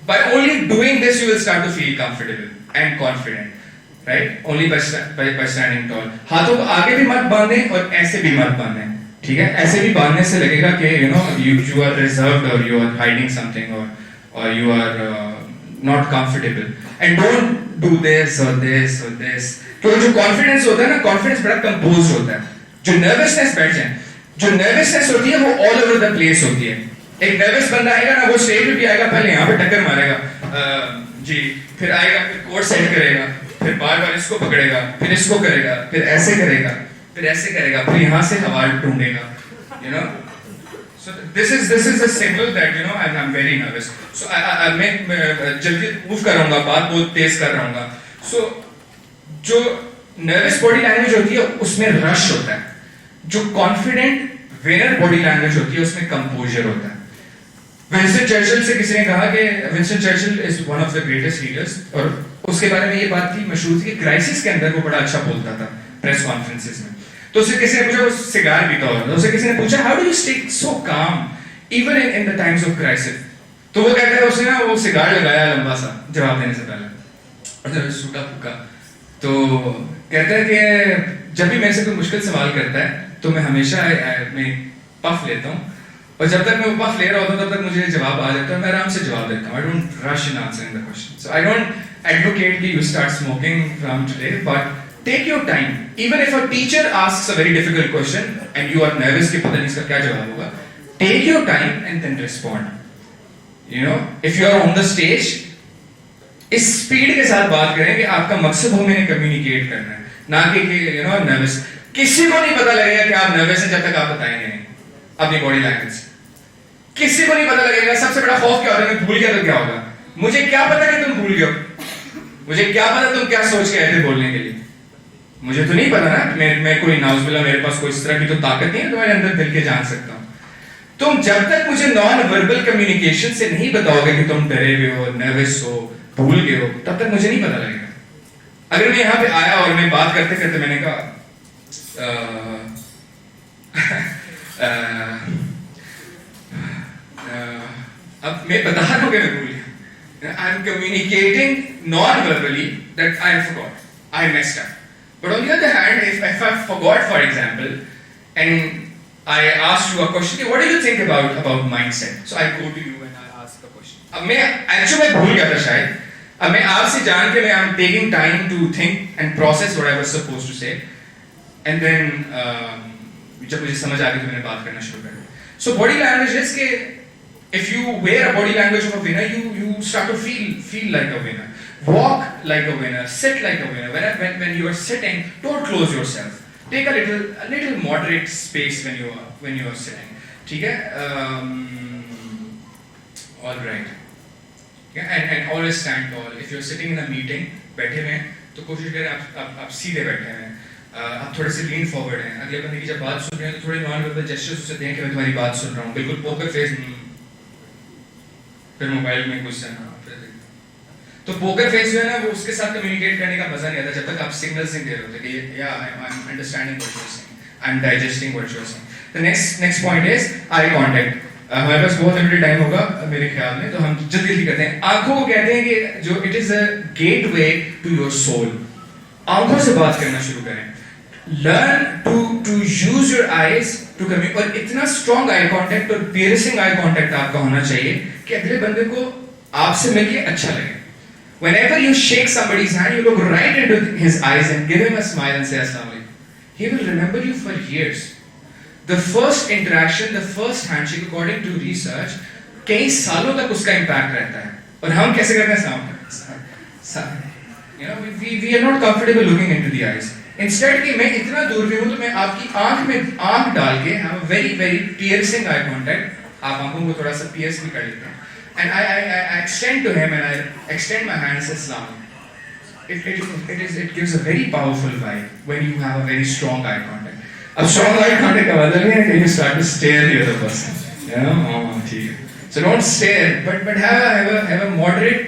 By only doing this you will start to feel comfortable and confident, right? Only by standing tall. हाथों को आगे भी मत बांधें और ऐसे भी मत बांधें, ठीक है? ऐसे भी बांधने से लगेगा कि you are reserved or you are hiding something or you are not comfortable. And don't do this or this or this. तो जो confidence होता है ना, confidence बड़ा composed होता है. जो nervousness बैठ जाए, जो nervousness होती है वो all over the place होती है. एक nervous बंदा आएगा ना, वो स्टेज पे भी आएगा, पहले यहाँ पे टक्कर मारेगा, जी, फिर आएगा, फिर कोट सेट करेगा, फिर बार-बार इसको पकड़ेगा, फिर इसको करेगा, फिर ऐसे करेगा, फिर ऐसे करेगा, फिर यहाँ से हवा ढूंढेगा, you know. So this is a signal that I'm very nervous. So मैं जल्दी move कर रहूँगा, बात बहुत तेज कर रहूँगा. So जो nervous body language होती है उसमें rush होता है. जो confident winner body language होती है उसमें composure होता है. विंस्टन चर्चिल से किसी ने कहा कि Winston Churchill is one of the greatest leaders और उसके बारे में ये बात थी मशहूर थी कि क्राइसिस के अंदर वो बड़ा अच्छा बोलता था प्रेस कॉन्फ्रेंसेस में. तो उससे किसी ने पूछा, वो सिगार पीता होता था, उससे किसी ने पूछा how do you stay so calm even in the times of crisis. तो वो कहता है उसने ना वो सिगार लगाया लंबा सा जवाब देने से पहले और जब सूखा फूका तो कहता है कि जब भी मेरे से कोई मुश्किल सवाल करता है तो मैं हमेशा मैं पफ लेता हूँ और जब तक मैं वो पफ ले रहा होता हूँ तब तक मुझे जवाब आ जाता है, मैं आराम से जवाब देता हूँ. I don't rush in answering the question. So I don't advocate that you start smoking from today, but Take your time. Even if a teacher asks a very difficult question and you are nervous कि पता नहीं इसका क्या जवाब होगा, take your time and then respond. You know, if you are on the stage, इस speed के साथ बात करें कि आपका मकसद हो मैंने कम्युनिकेट करना है, ना कि यू नो नर्वस. किसी को नहीं पता लगेगा कि आप नर्वस हैं जब तक आप बताएंगे नहीं अपनी बॉडी लैंग्वेज. किसी को नहीं पता लगेगा. सबसे बड़ा खौफ क्या होता है, मैं भूल गया तो क्या होगा. मुझे क्या पता कि तुम भूल गए हो, मुझे क्या पता तुम क्या सोच के आए थे बोलने के लिए. मुझे तो नहीं पता ना, मैं कोई नाउजुबिल्लाह मेरे पास कोई इस तरह की तो ताकत नहीं है तुम्हारे अंदर दिल के जान सकता हूं. तुम जब तक मुझे नॉन वर्बल कम्युनिकेशन से नहीं बताओगे कि तुम डरे हुए हो, नर्वस हो, भूल गए हो, तब तक मुझे नहीं पता लगेगा. अगर मैं यहाँ पे आया और मैं बात करते करते मैंने कहा अब मैं बता रहा हूँ कि मैं भूल गया. I am communicating non verbally that I forgot, I messed up. But on the other hand, if I forgot, for example, and I asked you a question, what do you think about mindset? So I go to you and I ask a question. अब मैं actually मैं भूल गया था शायद. अब मैं आपसे जान के मैं I'm taking time to think and process what I was supposed to say, and then जब मुझे समझ आ गई तो मैंने बात करना शुरू कर दिया. So body language is कि if you wear a body language of a winner, you start to feel like a winner. Walk like a winner, sit like a winner. When you are sitting, don't close yourself. Take a little moderate space when you are sitting. ठीक है? All right. Yeah, and always stand tall. If you're sitting in a meeting, बैठे हुए हैं, तो कोशिश करें आप सीधे बैठे हैं. आप थोड़े से lean forward हैं. अगले बंदे की जब बात सुन रहे हैं तो थोड़े non-verbal gestures उसे दें कि मैं तुम्हारी बात सुन रहा हूँ. बिल्कुल poker face नहीं. फिर मोबाइल में कुछ है ना. तो पोकर फेस जो है ना वो उसके साथ कम्युनिकेट करने का मजा नहीं आता जब तक आप सिग्नल्स नहीं दे रहे होते कि या I am understanding what you are saying, I am digesting what you are saying. The next point is eye contact. हमारे पास बहुत लिमिटेड टाइम होगा मेरे ख्याल में, तो हम जल्दी करते हैं. आंखों को कहते हैं कि जो it is a gateway to your soul. आंखों से बात करना शुरू करें. Learn to use your eyes to communicate. और इतना स्ट्रांग आई कांटेक्ट और पियर्सिंग आई कांटेक्ट आपका होना चाहिए कि अगले बंदे को आपसे मिलके अच्छा लगे. Whenever you shake somebody's hand, you look right into his eyes and give him a smile and say Assalamu alaikum. He will remember you for years. The first interaction, the first handshake, according to research, कई सालों तक उसका impact रहता है. और हम कैसे करते हैं? You know, we are not comfortable looking into the eyes. Instead कि मैं इतना दूर भी हूँ तो मैं आपकी आंख में आंख डाल के have a very piercing eye contact. आप आंखों को थोड़ा सा pierce भी कर लेते हैं. And I extend to him and I extend my hand and say Salam. It gives a very powerful vibe when you have a very strong eye contact. A strong eye contact का मतलब ये है कि you start to stare the other person. You know, ठीक है. So don't stare, but have a moderate,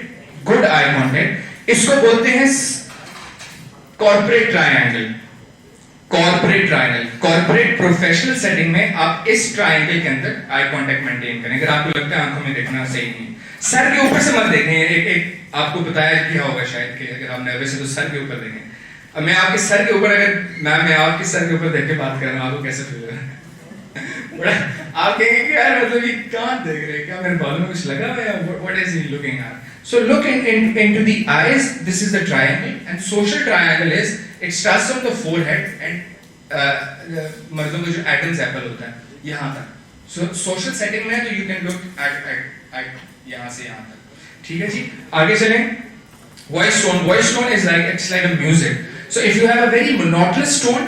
good eye contact. इसको बोलते हैं corporate triangle. Corporate professional setting में आप इस ट्रायंगल के अंदर आई कांटेक्ट मेंटेन करें. अगर आपको लगता है आंखों में देखना सही नहीं, सर के ऊपर से मत देखें. एक आपको बताया किया होगा शायद कि अगर आप नर्वस है तो सर के ऊपर देखें. अब मैं आपके सर के ऊपर अगर मैं आपके सर के ऊपर देख के बात कर रहा हूँ, आपको कैसे फील हो रहा है? आप कहेंगे कि यार मतलब ये कहाँ देख रहे हैं, क्या मेरे बालों में कुछ लगा है, what is he looking at? So look into the eyes. This is the triangle, and social triangle is it starts from the forehead and मर्दों का जो Adam's apple होता है यहाँ तक. So social setting में तो you can look at यहाँ से यहाँ तक. ठीक है जी, आगे चलें. Voice tone is like a music. So if you have a very monotonous tone,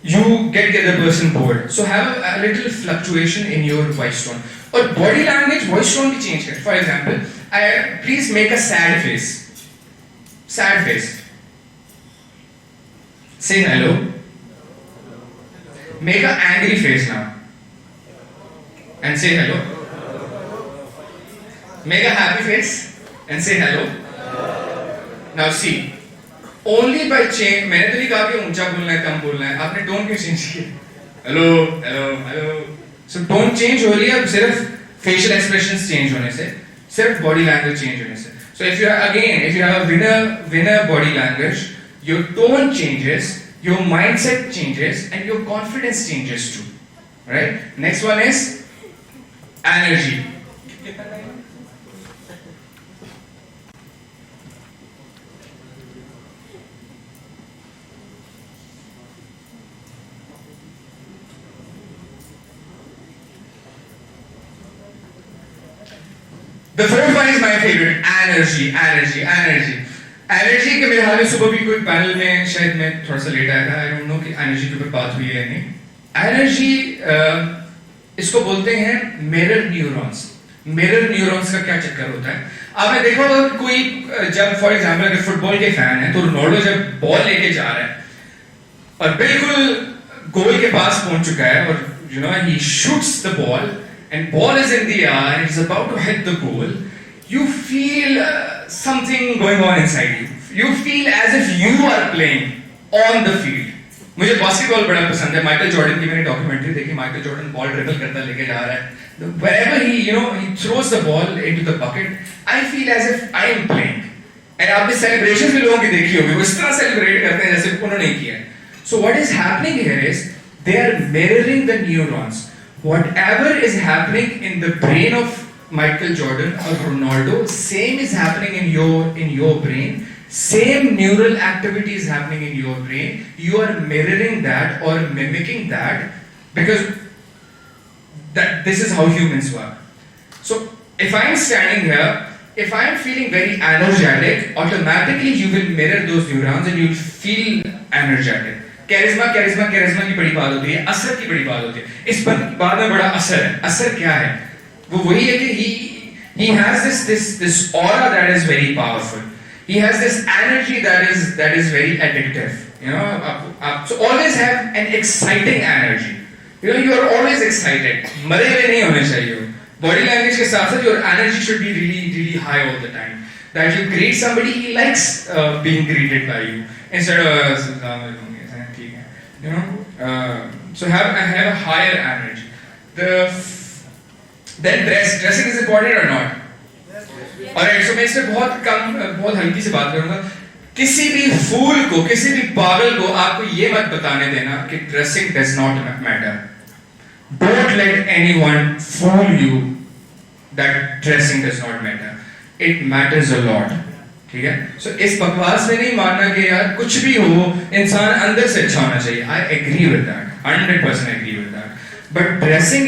you get the other person bored. So have a little fluctuation in your voice tone. और body language voice tone भी change करें. For example, please make a sad face. Sad face. Say hello. Make an angry face now. And say hello. Make a happy face and say hello. Now see. Only by change. मैंने तो नहीं कहा कि ऊंचा बोलना है, कम बोलना है. आपने टोन क्यों चेंज किया? Hello, hello, hello. So tone change हो रही है सिर्फ facial expressions change होने से, सिर्फ body language change होने से. So if you have a winner body language, your tone changes, your mindset changes, and your confidence changes too. Right? Next one is energy. The fourth one is my favorite, energy, energy, energy. Energy के मेरे हाल में सुबह भी कोई panel में शायद मैं थोड़ा सा लेट आया था, आई डोंट नो कि एनर्जी के ऊपर बात हुई है नहीं. एनर्जी इसको बोलते हैं मिरर न्यूरॉन्स. मिरर न्यूरॉन्स का क्या चक्कर होता है, आपने देखा होगा कोई जब फॉर एग्जांपल अगर फुटबॉल के फैन है तो रोनाल्डो जब बॉल लेके जा रहा है और बिल्कुल गोल के पास पहुंच चुका है और you know he shoots the ball and ball is in the air and is about to hit the goal, you feel something going on inside you. You feel as if you are playing on the field. मुझे basketball बड़ा पसंद है. Michael Jordan की मैंने documentary देखी. Michael Jordan ball dribble करता लेके जा रहा है. Wherever he throws the ball into the bucket, I feel as if I am playing. And आपने सेलिब्रेशन भी लोगों की देखी होगी, वो इस तरह सेलिब्रेट करते हैं जैसे उन्होंने किया है. So what is happening here is they are mirroring the neurons. Whatever is happening in the brain of Michael Jordan or Ronaldo, same is happening in your brain. Same neural activity is happening in your brain. You are mirroring that or mimicking that because this is how humans work. So if I am standing here, if I am feeling very energetic, automatically you will mirror those neurons and you will feel energetic. Charisma की बड़ी बात होती है, असर की बड़ी बात होती है. इस बात में बड़ा असर है. असर क्या है? वो वही है कि he has this aura that is very powerful. He has this energy that is very addictive. You know, so always have an exciting energy. You know, you are always excited. मरे हुए नहीं होने चाहिए. Body language के साथ साथ your energy should be really high all the time. That you greet somebody, he likes being greeted by you instead of you know. So have a higher energy. Then dressing is important or not? Alright, so मैं इसमें बहुत हल्की से बात करूंगा. किसी भी फूल को, किसी भी पागल को आपको ये मत बताने देना कि dressing does not matter. Don't let anyone fool you that dressing does not matter. It matters a lot. ठीक है? So इस बकवास में नहीं मानना कि यार कुछ भी हो इंसान अंदर से अच्छा होना चाहिए. I agree with that. 100% agree with that. But dressing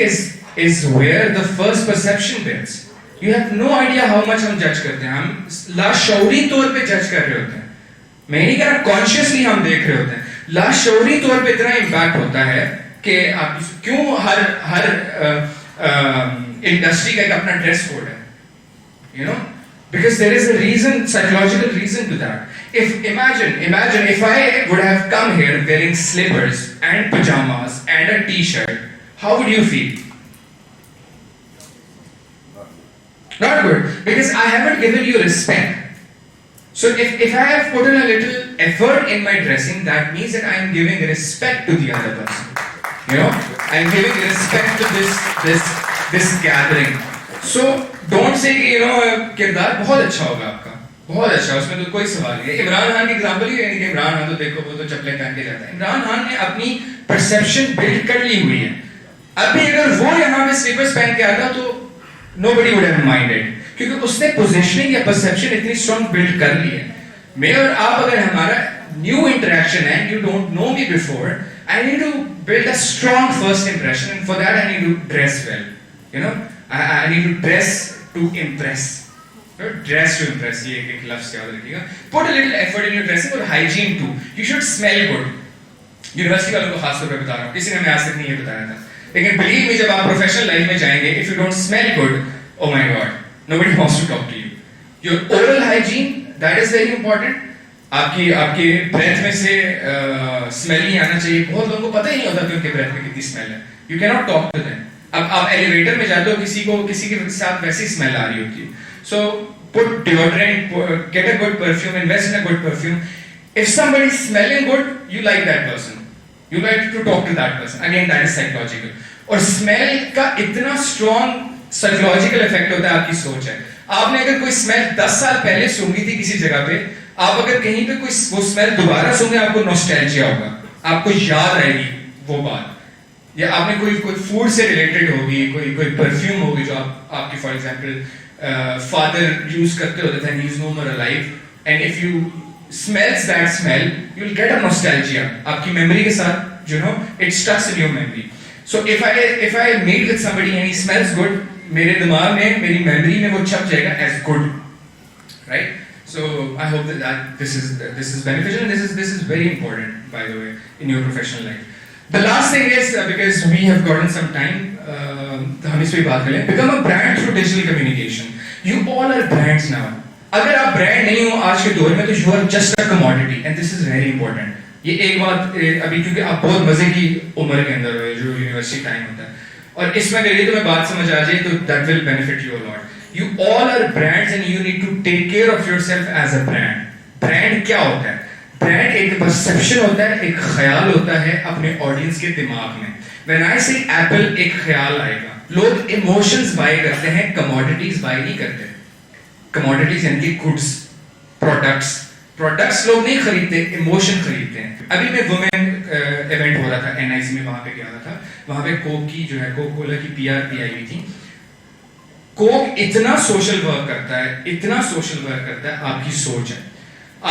is where the first perception builds. You have no idea how much हम जज करते हैं. हम लाशऊरी तौर पे जज कर रहे होते हैं. मैं नहीं कह रहा कॉन्शियसली हम देख रहे होते हैं. लाशऊरी तौर पे इतना इम्पैक्ट होता है कि आप क्यों हर इंडस्ट्री का एक अपना ड्रेस कोड है. You know, because there is a reason, psychological reason to that. If imagine if I would have come here wearing slippers and pajamas and a t-shirt, how would you feel? Not good, because I haven't given you respect. So if I have put in a little effort in my dressing, that means that I am giving respect to the other person. You know, I am giving respect to this gathering. So don't say कि you know किरदार बहुत अच्छा होगा आपका, बहुत अच्छा, उसमें तो कोई सवाल नहीं है. इमरान खान की एग्जांपल ही है कि इमरान खान तो देखो वो तो चप्पलें पहन के जाता है. इमरान खान ने अपनी परसेप्शन बिल्ड कर ली हुई है. अभी अगर वो यहाँ पे स्लीपर्स पहन के आता तो nobody would have minded, क्योंकि उसने पोजीशनिंग या परसेप्शन इतनी स्ट्रांग बिल्ड कर ली है. मैं और आप अगर हमारा न्यू इंटरेक्शन है, you don't know me before, I need to build a strong first impression, and for that I need to dress well. You know, I need to dress to impress. Dress to impress, ये एक लफ्ज़ याद रखिएगा. Put a little effort in your dressing और hygiene too. You should smell good. University वालों को खास तौर पे बता रहा हूँ, किसी ने हमें आज तक नहीं ये बताया था. लेकिन believe me, जब आप प्रोफेशनल लाइफ में जाएंगे, if you don't smell good, oh my God, nobody wants to talk to you. Your oral hygiene, that is very important. आपके ब्रेथ में से स्मेल नहीं आना चाहिए. बहुत लोगों को पता ही नहीं होता कि उनके ब्रेथ में कितनी स्मेल है. You cannot talk to them. अब आप एलिवेटर में जाते हो, किसी के साथ वैसी स्मेल आ रही होती है. So put deodorant, get a good perfume, invest in a good perfume. If somebody is smelling good, you like that person. You like to talk to that person. Again, that is psychological. और smell का इतना strong psychological effect होता है आपकी सोच है. आपने अगर कोई स्मेल 10 साल पहले सुनी थी किसी जगह पे, आप अगर कहीं पे कोई वो स्मेल दोबारा सुने, आपको नॉस्टैल्जिया होगा, आपको याद रहेगी वो बात. या आपने कोई फूड से रिलेटेड होगी, कोई परफ्यूम होगी जो आपकी फॉर एग्जांपल फादर यूज करते होते थे, he is no more alive, and if you smells that smell, you'll get a nostalgia. आपकी मेमोरी के साथ, you know, it stucks in your memory. So if I meet with somebody and he smells good, मेरे दिमाग में, मेरी memory में वो छप जाएगा as good, right? So I hope that this is beneficial, and this is very important, by the way, in your professional life. The last thing is because we have gotten some time, तो हम इस पे बात करें. Become a brand through digital communication. You all are brands now. अगर आप brand नहीं हो आज के दौर में तो you are just a commodity, and this is very important. ये एक बात अभी क्योंकि आप बहुत मजे की उम्र के अंदर हो जो यूनिवर्सिटी टाइम होता है, और इसमें अगर ये तुम्हें बात समझ आ जाए तो that will benefit you a lot. You all are brands and you need to take care of yourself as a brand. Brand क्या होता है? ब्रांड एक परसेप्शन होता है, एक ख्याल होता है अपने ऑडियंस के दिमाग में. When I say Apple, एक ख्याल आएगा. लोग इमोशंस बाय करते हैं, कमोडिटीज बाय नहीं करते. कमोडिटीज यानी कि गुड्स, प्रोडक्ट्स लोग नहीं खरीदते, इमोशन खरीदते हैं. अभी मैं वुमेन इवेंट हो रहा था NIC में, वहां पे गया था. वहां पे कोक की जो है, कोका कोला की PRP आई हुई थी. कोक इतना सोशल वर्क करता है, इतना सोशल वर्क करता है, आपकी सोच है.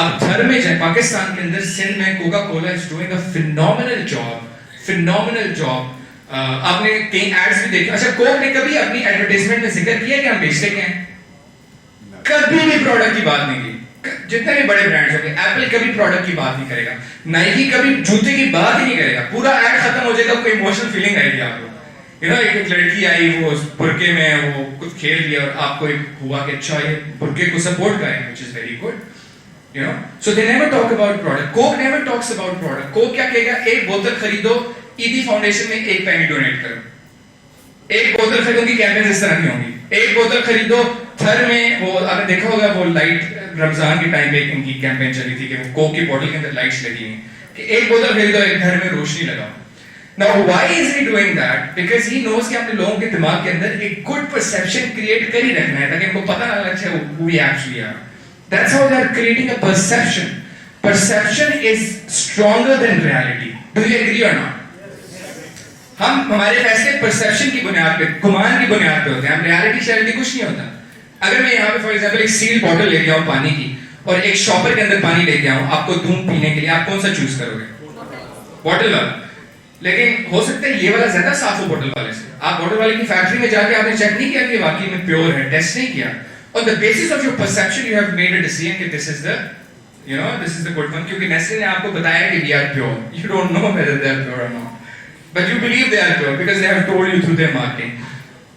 आप धर्म में जाए, पाकिस्तान के अंदर सिंध में Coca Cola is doing a phenomenal job. आपने कई एड्स भी देखे. अच्छा, कोक ने कभी अपनी एडवर्टाइजमेंट में जिक्र किया कि हम बेचते क्या हैं? कभी भी प्रोडक्ट की बात नहीं की. जितने भी बड़े ब्रांड्स होंगे, एप्पल कभी प्रोडक्ट की बात नहीं करेगा, नाइकी कभी जूते की बात ही नहीं करेगा. पूरा एड खत्म हो जाएगा, कोई इमोशनल फीलिंग आएगी आपको. एक लड़की आई, वो बुरके में वो कुछ खेल लिया और आपको एक हुआ कि अच्छा ये बुरके को सपोर्ट करें, which is very good. So they never talk about product. Coke never talks about product. Coke क्या कहेगा? एक बोतल खरीदो, ईदी फाउंडेशन में एक पैनी डोनेट करो. एक बोतल खरीदो की कैंपेन इस तरह की होंगी. एक बोतल खरीदो, थर में वो आपने देखा होगा वो लाइट रमजान के टाइम पे इनकी कैंपेन चली थी कि वो कोक की बोतल के अंदर लाइट्स लगी हैं कि एक बोतल खरीदो, एक घर में रोशनी लगाओ. Now why is he doing that? Because he knows कि अपने लोगों के दिमाग के अंदर एक good perception create कर ही रखना है ताकि उनको पता ना लगे who we actually are. That's how they are creating a perception. Perception is stronger than reality. Do you agree or not? हमारे फैसले परसेप्शन की बुनियाद पे, गुमान की बुनियाद पे होते हैं. हम रियलिटी शैलिटी कुछ नहीं होता. अगर मैं यहाँ पे फॉर एग्जाम्पल एक सील बॉटल लेके आऊँ पानी की और एक शॉपर के अंदर पानी लेके आऊँ आपको दूं पीने के लिए, आप कौन सा चूज करोगे? बॉटल वाला. लेकिन हो सकता है ये वाला ज्यादा साफ हो बॉटल वाले से. आप बॉटल वाले की फैक्ट्री में जाके आपने चेक नहीं किया कि वाकई में प्योर है, टेस्ट नहीं किया. On the basis of your perception you have made a decision कि this is the good one, क्योंकि नेस्ले ने आपको बताया कि we are pure. You don't know whether they are pure or not, but you believe they are pure because they have told you through their marketing.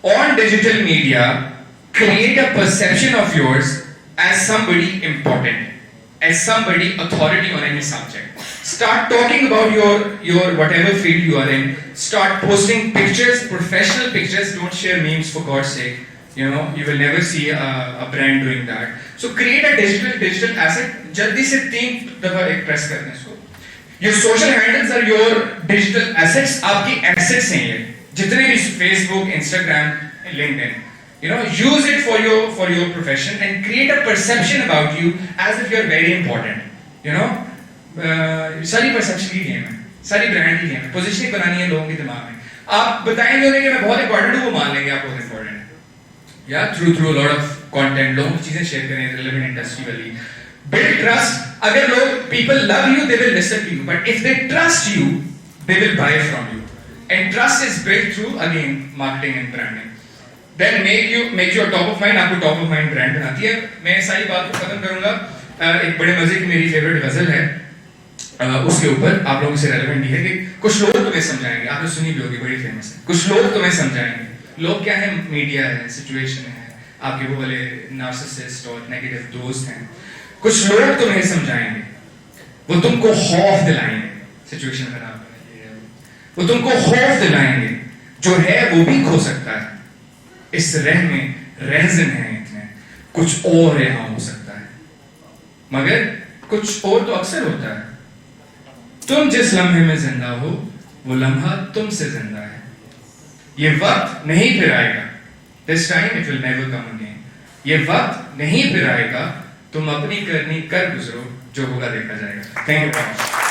On digital media, create a perception of yours as somebody important, as somebody authority on any subject. Start talking about your whatever field you are in. Start posting pictures, professional pictures. Don't share memes for God's sake. You will never see a brand doing that. So create a digital asset. जल्दी से 3 दफा एक press करना इसको. Your social handles are your digital assets. आपकी assets हैं ये. जितने भी Facebook, Instagram, LinkedIn. Use it for your profession and create a perception about you as if you are very important. सारी परसेप्शन की गेम है, सारी ब्रांड की गेम है. पोजीशनिंग बनानी है लोगों के दिमाग में. आप बताएंगे उन्हें कि मैं बहुत इंपॉर्टेंट हूँ, वो मान लेंगे आप बहुत इंपॉर्टेंट है. थ्रू लॉट ऑफ कंटेंट लोगों की चीजें शेयर करें, रिलेवेंट इंडस्ट्री वाली. Build trust. अगर लोग people love you they will listen to you, but if they trust you they will buy from you. And trust is build through again marketing and branding. Then make your top of mind. आपको top of mind brand बनाती है. मैं सारी बात को खत्म करूंगा. एक बड़े मजे की मेरी फेवरेट गजल है, उसके ऊपर आप लोगों से रेलेवेंट है कि कुछ लोग तुम्हें समझाएंगे. आपने सुनी भी होगी, बड़ी फेमस है. कुछ लोग तुम्हें समझाएंगे. लोग क्या है? मीडिया है, सिचुएशन है, आपके वो वाले नार्सिसिस्ट और नेगेटिव दोस्त हैं. कुछ लोग तुम्हें समझाएंगे, वो तुमको खौफ दिलाएंगे. सिचुएशन खराब है, वो तुमको खौफ दिलाएंगे. जो है वो भी खो सकता है. इस रह में रहज़न है इतने, कुछ और यहाँ हो सकता है, मगर कुछ और तो अक्सर होता है. तुम जिस लम्हे में जिंदा हो वो लम्हा तुमसे जिंदा है. ये वक्त नहीं फिर आएगा. This time it will never come again. ये वक्त नहीं फिर आएगा. तुम अपनी करनी कर गुजरो, जो होगा देखा जाएगा. Thank you very much.